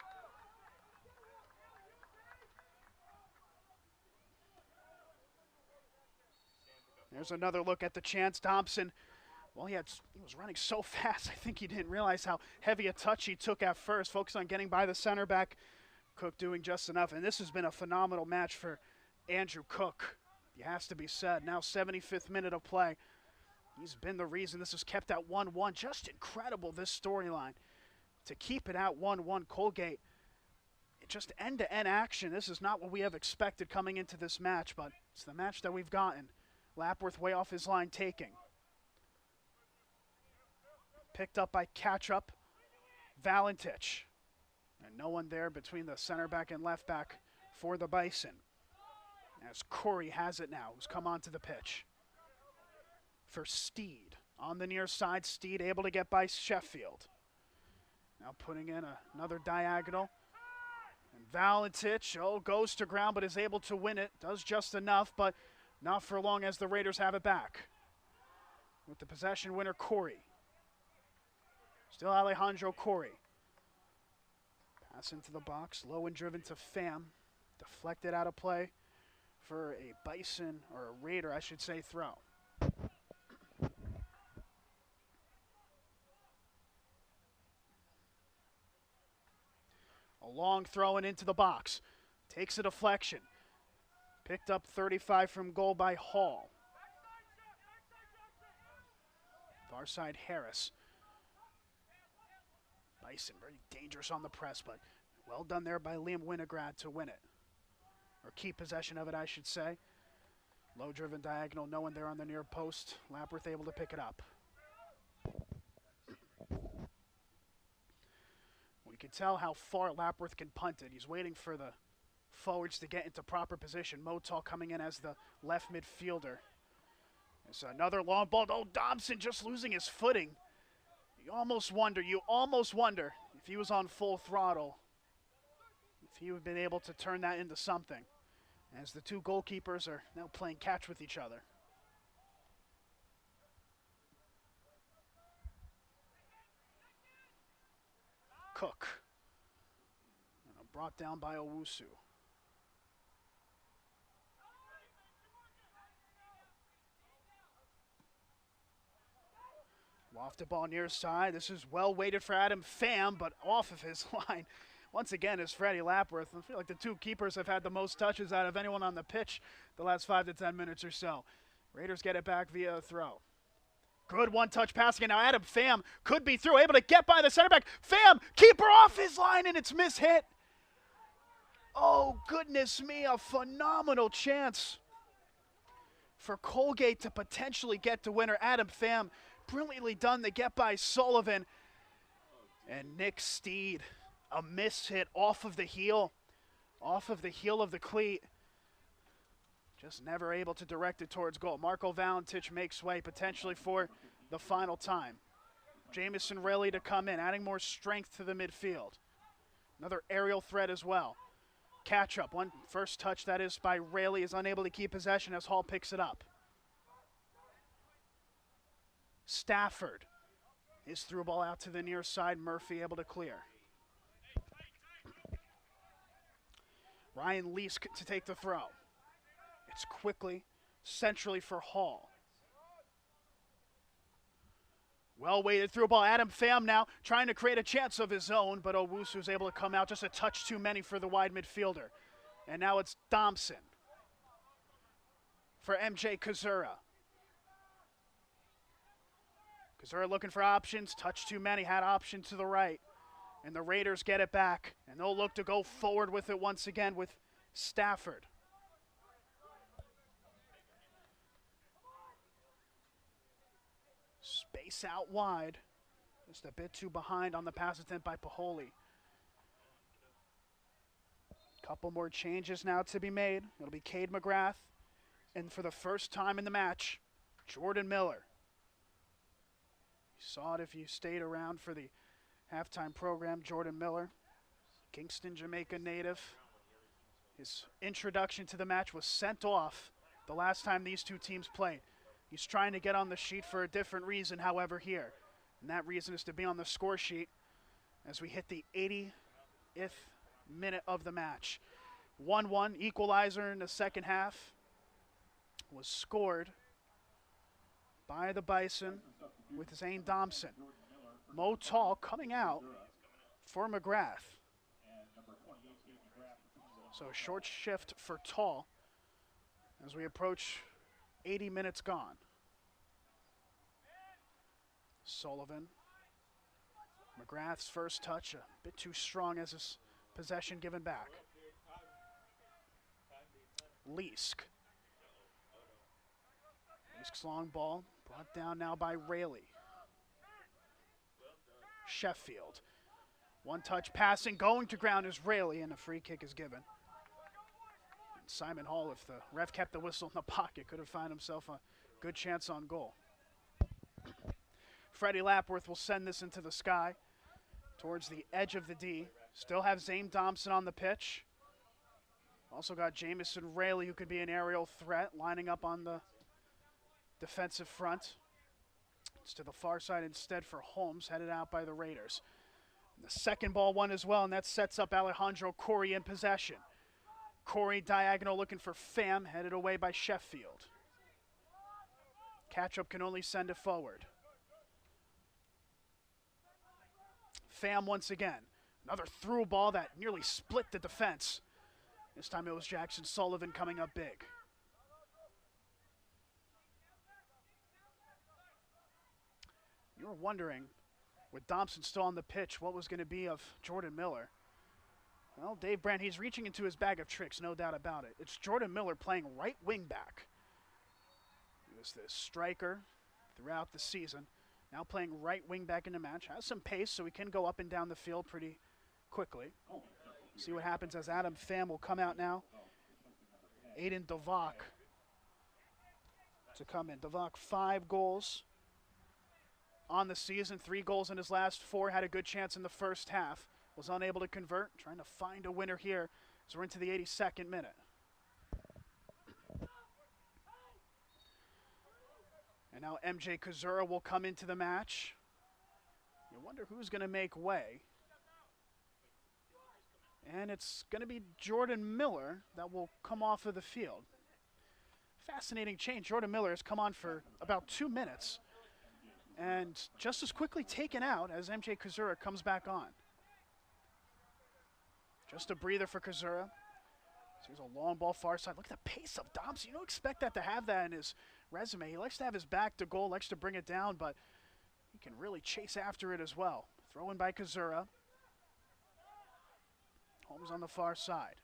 There's another look at the chance. Thompson, well, he was running so fast, I think he didn't realize how heavy a touch he took at first. Focused on getting by the center back. Cook doing just enough. And this has been a phenomenal match for Andrew Cook. It has to be said. Now 75th minute of play. He's been the reason this is kept at 1-1. Just incredible, this storyline. To keep it at 1-1, Colgate just end-to-end action. This is not what we have expected coming into this match, but it's the match that we've gotten. Lapworth way off his line taking. Picked up by Catchup. Valentich. And no one there between the center back and left back for the Bison. As Corey has it now, who's come onto the pitch. For Steed. On the near side, Steed able to get by Sheffield. Now putting in another diagonal. And Valentich, goes to ground but is able to win it. Does just enough, but not for long as the Raiders have it back. With the possession winner, Corey. Still Alejandro Corey. Pass into the box, low and driven to Pham. Deflected out of play for a Bison, or a Raider, I should say, throw. A long throw and into the box. Takes a deflection. Picked up 35 from goal by Hall. Far side Harris. Bison very dangerous on the press, but well done there by Liam Winograd to win it. Or keep possession of it, I should say. Low driven diagonal, no one there on the near post. Lapworth able to pick it up. We can tell how far Lapworth can punt it. He's waiting for the forwards to get into proper position. Motal coming in as the left midfielder. It's another long ball. Oh, Dobson just losing his footing. You almost wonder if he was on full throttle, if he would have been able to turn that into something. As the two goalkeepers are now playing catch with each other. Cook. And brought down by Owusu. Lofted ball near side. This is well weighted for Adam Pham, but off of his line. Once again is Freddie Lapworth. I feel like the two keepers have had the most touches out of anyone on the pitch the last 5 to 10 minutes or so. Raiders get it back via a throw. Good one-touch passing, and now Adam Pham could be through, able to get by the center back. Pham, keeper off his line, and it's mishit. Oh, goodness me, a phenomenal chance for Colgate to potentially get to winner. Adam Pham, brilliantly done to get by Sullivan. And Nick Steed, a mishit off of the heel of the cleat. Just never able to direct it towards goal. Marco Valentich makes way potentially for the final time. Jamison Rayleigh to come in, adding more strength to the midfield. Another aerial threat as well. Catch up, one first touch that is by Rayleigh, is unable to keep possession as Hall picks it up. Stafford, his through ball out to the near side, Murphy able to clear. Ryan Leask to take the throw. It's quickly, centrally for Hall. Well weighted through ball. Adam Pham now trying to create a chance of his own, but Owusu's able to come out. Just a touch too many for the wide midfielder. And now it's Thompson for MJ Kazura. Kazura looking for options. Touch too many. Had option to the right. And the Raiders get it back. And they'll look to go forward with it once again with Stafford. Space out wide. Just a bit too behind on the pass attempt by Paholi. Couple more changes now to be made. It'll be Cade McGrath. And for the first time in the match, Jordan Miller. You saw it if you stayed around for the halftime program. Jordan Miller, Kingston, Jamaica native. His introduction to the match was sent off the last time these two teams played. He's trying to get on the sheet for a different reason, however, here. And that reason is to be on the score sheet as we hit the 80th minute of the match. 1-1, equalizer in the second half was scored by the Bison with Zane Thompson. Mo Tall coming out for McGrath. So a short shift for Tall as we approach 80 minutes gone. Sullivan. McGrath's first touch, a bit too strong as his Possession given back. Leask. Leask's long ball brought down now by Rayleigh. Sheffield. One touch passing, going to ground is Rayleigh, and a free kick is given. And Simon Hall, if the ref kept the whistle in the pocket, could have found himself a good chance on goal. Freddie Lapworth will send this into the sky towards the edge of the D. Still have Zane Thompson on the pitch. Also got Jamison Rayleigh, who could be an aerial threat, lining up on the defensive front. It's to the far side instead for Holmes, headed out by the Raiders. And the second ball won as well, and that sets up Alejandro Corey in possession. Corey diagonal looking for Pham, headed away by Sheffield. Catch-up can only send it forward. Pham once again. Another through ball that nearly split the defense. This time it was Jackson Sullivan coming up big. You were wondering, with Thompson still on the pitch, what was going to be of Jordan Miller. Well, Dave Brandt, he's reaching into his bag of tricks, no doubt about it. It's Jordan Miller playing right wing back. He was the striker throughout the season. Now playing right wing back in the match. Has some pace, so he can go up and down the field pretty quickly. See what happens as Adam Pham will come out now. Aiden Devok to come in. Devok, 5 goals on the season, 3 goals in his last 4. Had a good chance in the first half. Was unable to convert. Trying to find a winner here as we're into the 82nd minute. And now MJ Kazura will come into the match. You wonder who's going to make way. And it's going to be Jordan Miller that will come off of the field. Fascinating change. Jordan Miller has come on for about 2 minutes and just as quickly taken out as MJ Kazura comes back on. Just a breather for Kazura. So here's a long ball far side. Look at the pace of Thompson. You don't expect that to have that in his resume. He likes to have his back to goal, likes to bring it down, but he can really chase after it as well. Throw in by Kazura. Holmes on the far side.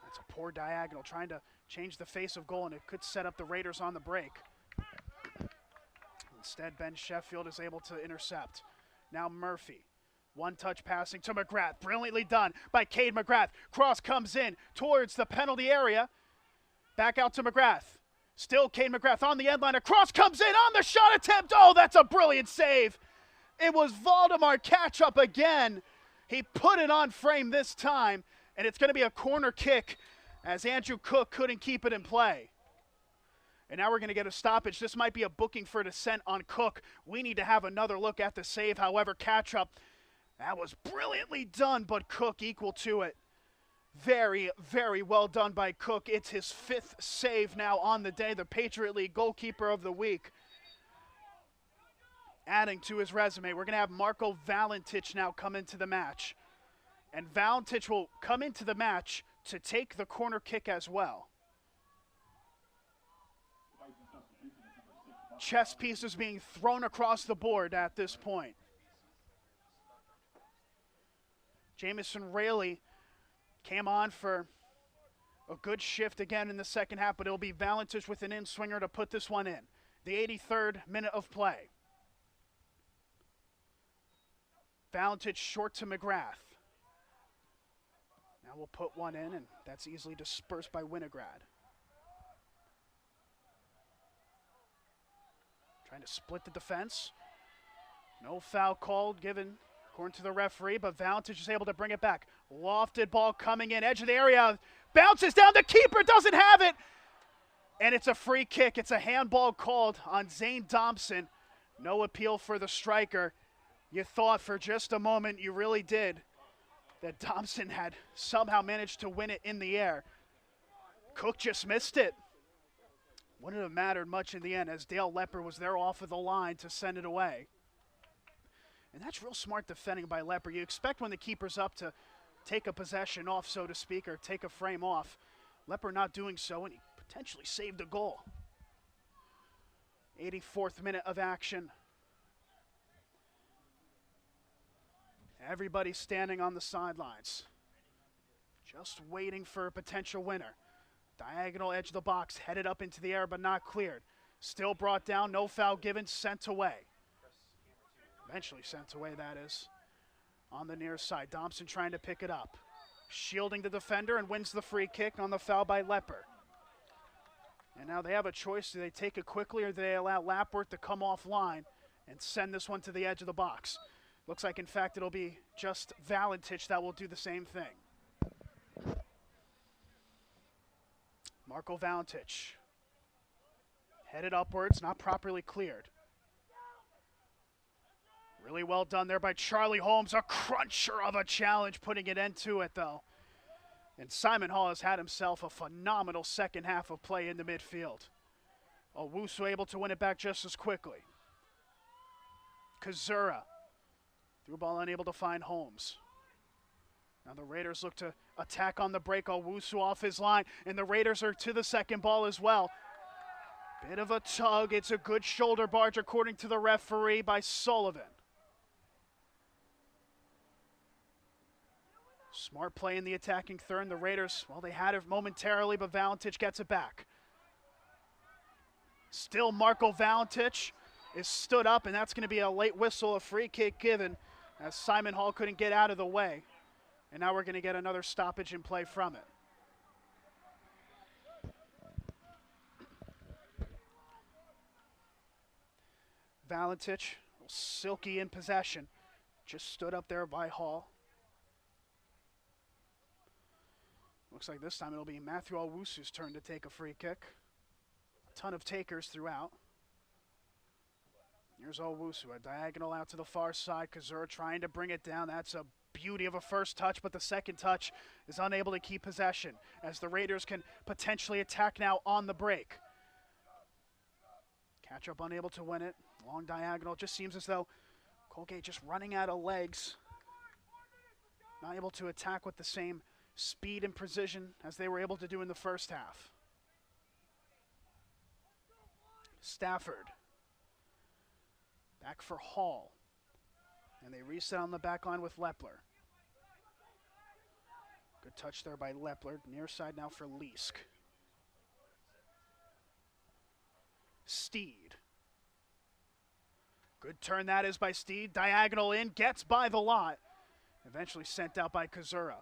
That's a poor diagonal, trying to change the face of goal, and it could set up the Raiders on the break. Instead, Ben Sheffield is able to intercept. Now Murphy. One touch passing to McGrath. Brilliantly done by Cade McGrath. Cross comes in towards the penalty area. Back out to McGrath. Still Cade McGrath on the end line. A cross comes in on the shot attempt. Oh, that's a brilliant save. It was Valdemar catch-up again. He put it on frame this time, and it's going to be a corner kick as Andrew Cook couldn't keep it in play. And now we're going to get a stoppage. This might be a booking for dissent on Cook. We need to have another look at the save. However, catch-up, that was brilliantly done, but Cook equal to it. Very, very well done by Cook. It's his 5th save now on the day, the Patriot League goalkeeper of the week. Adding to his resume, we're going to have Marco Valentich now come into the match. And Valentich will come into the match to take the corner kick as well. Chess pieces being thrown across the board at this point. Jamison Rayleigh came on for a good shift again in the second half, but it'll be Valentich with an in-swinger to put this one in. The 83rd minute of play. Valentich short to McGrath. Now we'll put one in, and that's easily dispersed by Winograd. Trying to split the defense. No foul called given according to the referee, but Valentich is able to bring it back. Lofted ball coming in, edge of the area. Bounces down, the keeper doesn't have it. And it's a free kick. It's a handball called on Zane Thompson. No appeal for the striker. You thought for just a moment, you really did, that Thompson had somehow managed to win it in the air. Cook just missed it. Wouldn't have mattered much in the end as Dale Lepper was there off of the line to send it away. And that's real smart defending by Lepper. You expect when the keeper's up to take a possession off, so to speak, or take a frame off. Lepper not doing so, and he potentially saved a goal. 84th minute of action. Everybody standing on the sidelines, just waiting for a potential winner. Diagonal edge of the box, headed up into the air but not cleared. Still brought down, no foul given, sent away. Eventually sent away, that is. On the near side, Thompson trying to pick it up. Shielding the defender and wins the free kick on the foul by Lepper. And now they have a choice. Do they take it quickly or do they allow Lapworth to come offline and send this one to the edge of the box? Looks like, in fact, it'll be just Valentich that will do the same thing. Marco Valentich. Headed upwards, not properly cleared. Really well done there by Charlie Holmes. A cruncher of a challenge, putting an end to it, though. And Simon Hall has had himself a phenomenal second half of play in the midfield. Owusu able to win it back just as quickly. Kazura. Through ball unable to find Holmes. Now the Raiders look to attack on the break. Owusu off his line. And the Raiders are to the second ball as well. Bit of a tug. It's a good shoulder barge according to the referee by Sullivan. Smart play in the attacking third. The Raiders, well, they had it momentarily, but Valentich gets it back. Still Marco Valentich is stood up, and that's going to be a late whistle, a free kick given, as Simon Hall couldn't get out of the way. And now we're going to get another stoppage in play from it. Valentich, silky in possession, just stood up there by Hall. Looks like this time it'll be Matthew Owusu's turn to take a free kick. A ton of takers throughout. Here's Owusu, a diagonal out to the far side. Kazura trying to bring it down. That's a beauty of a first touch, but the second touch is unable to keep possession as the Raiders can potentially attack now on the break. Catch up unable to win it. Long diagonal. Just seems as though Colgate just running out of legs. Not able to attack with the same speed and precision as they were able to do in the first half. Stafford. Back for Hall. And they reset on the back line with Lepler. Good touch there by Lepler. Near side now for Leask. Steed. Good turn that is by Steed. Diagonal in, gets by the lot. Eventually sent out by Kazura.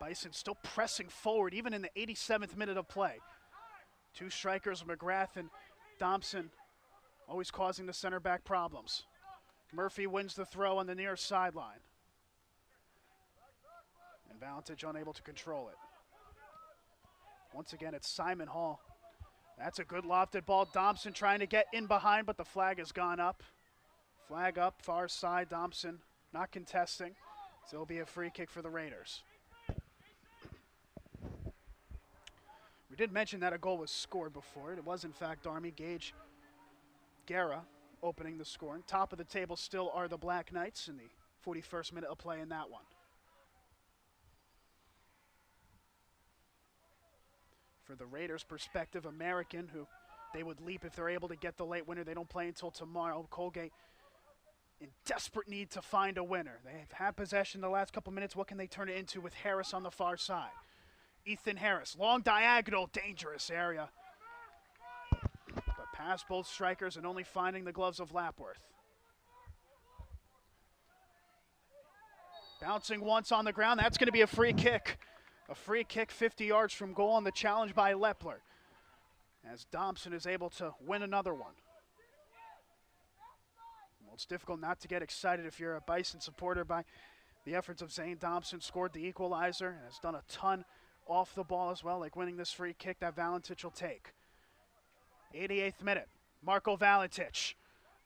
Bison still pressing forward, even in the 87th minute of play. Two strikers, McGrath and Thompson, always causing the center back problems. Murphy wins the throw on the near sideline. And Valentich unable to control it. Once again, it's Simon Hall. That's a good lofted ball. Thompson trying to get in behind, but the flag has gone up. Flag up, far side. Thompson not contesting. So it'll be a free kick for the Raiders. We did mention that a goal was scored before. It was, in fact, Army Gage Guerra opening the scoring. Top of the table still are the Black Knights in the 41st minute of play in that one. For the Raiders' perspective, American, who they would leap if they're able to get the late winner. They don't play until tomorrow. Colgate in desperate need to find a winner. They've had possession the last couple minutes. What can they turn it into with Harris on the far side? Ethan Harris, long diagonal, dangerous area. But past both strikers and only finding the gloves of Lapworth. Bouncing once on the ground, that's going to be a free kick. A free kick 50 yards from goal on the challenge by Lepler. As Thompson is able to win another one. Well, it's difficult not to get excited if you're a Bison supporter by the efforts of Zane Thompson. Scored the equalizer and has done a ton off the ball as well, like winning this free kick that Valentich will take. 88th minute, Marco Valentich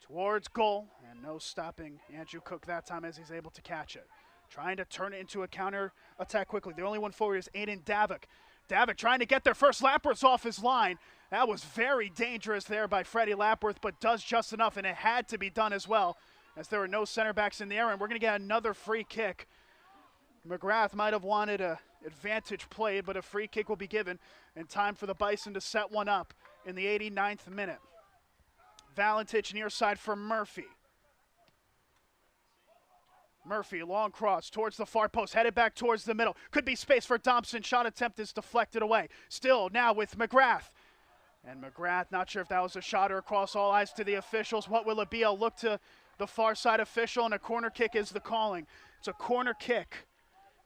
towards goal, and no stopping Andrew Cook that time as he's able to catch it. Trying to turn it into a counter attack quickly. The only one forward is Aiden Davik. Davik trying to get there first. Lapworth's off his line. That was very dangerous there by Freddie Lapworth, but does just enough, and it had to be done as well, as there were no center backs in the area, and we're going to get another free kick. McGrath might have wanted a advantage played, but a free kick will be given in time for the Bison to set one up in the 89th minute. Valentich near side for Murphy. Murphy, long cross towards the far post, headed back towards the middle. Could be space for Thompson. Shot attempt is deflected away. Still now with McGrath. And McGrath, not sure if that was a shot or across. All eyes to the officials. What will it be? I'll look to the far side official, and a corner kick is the calling. It's a corner kick.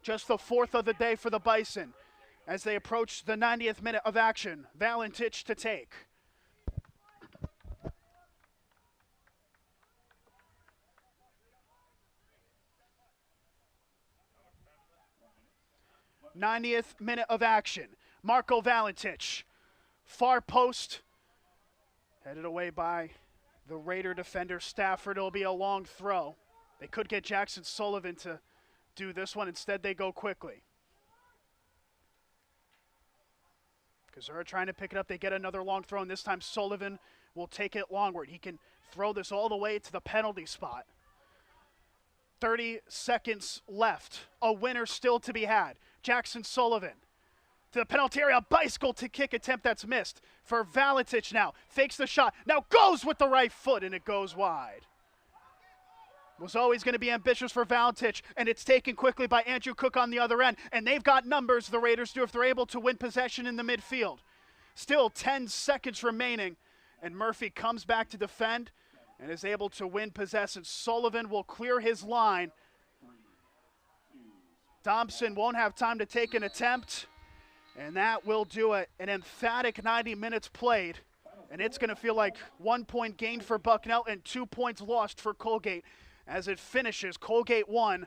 Just the 4th of the day for the Bison as they approach the 90th minute of action. Valentich to take. 90th minute of action. Marco Valentich, far post, headed away by the Raider defender Stafford. It'll be a long throw. They could get Jackson Sullivan to do this one. Instead, they go quickly. Kazura trying to pick it up. They get another long throw, and this time Sullivan will take it longward. He can throw this all the way to the penalty spot. 30 seconds left. A winner still to be had. Jackson Sullivan to the penalty area. Bicycle to kick attempt that's missed for Valentich now. Fakes the shot. Now goes with the right foot, and it goes wide. Was always going to be ambitious for Valentich, and it's taken quickly by Andrew Cook on the other end. And they've got numbers, the Raiders do, if they're able to win possession in the midfield. Still 10 seconds remaining, and Murphy comes back to defend and is able to win possession. Sullivan will clear his line. Thompson won't have time to take an attempt, and that will do it. An emphatic 90 minutes played, and it's going to feel like 1 point gained for Bucknell and 2 points lost for Colgate as it finishes. Colgate 1,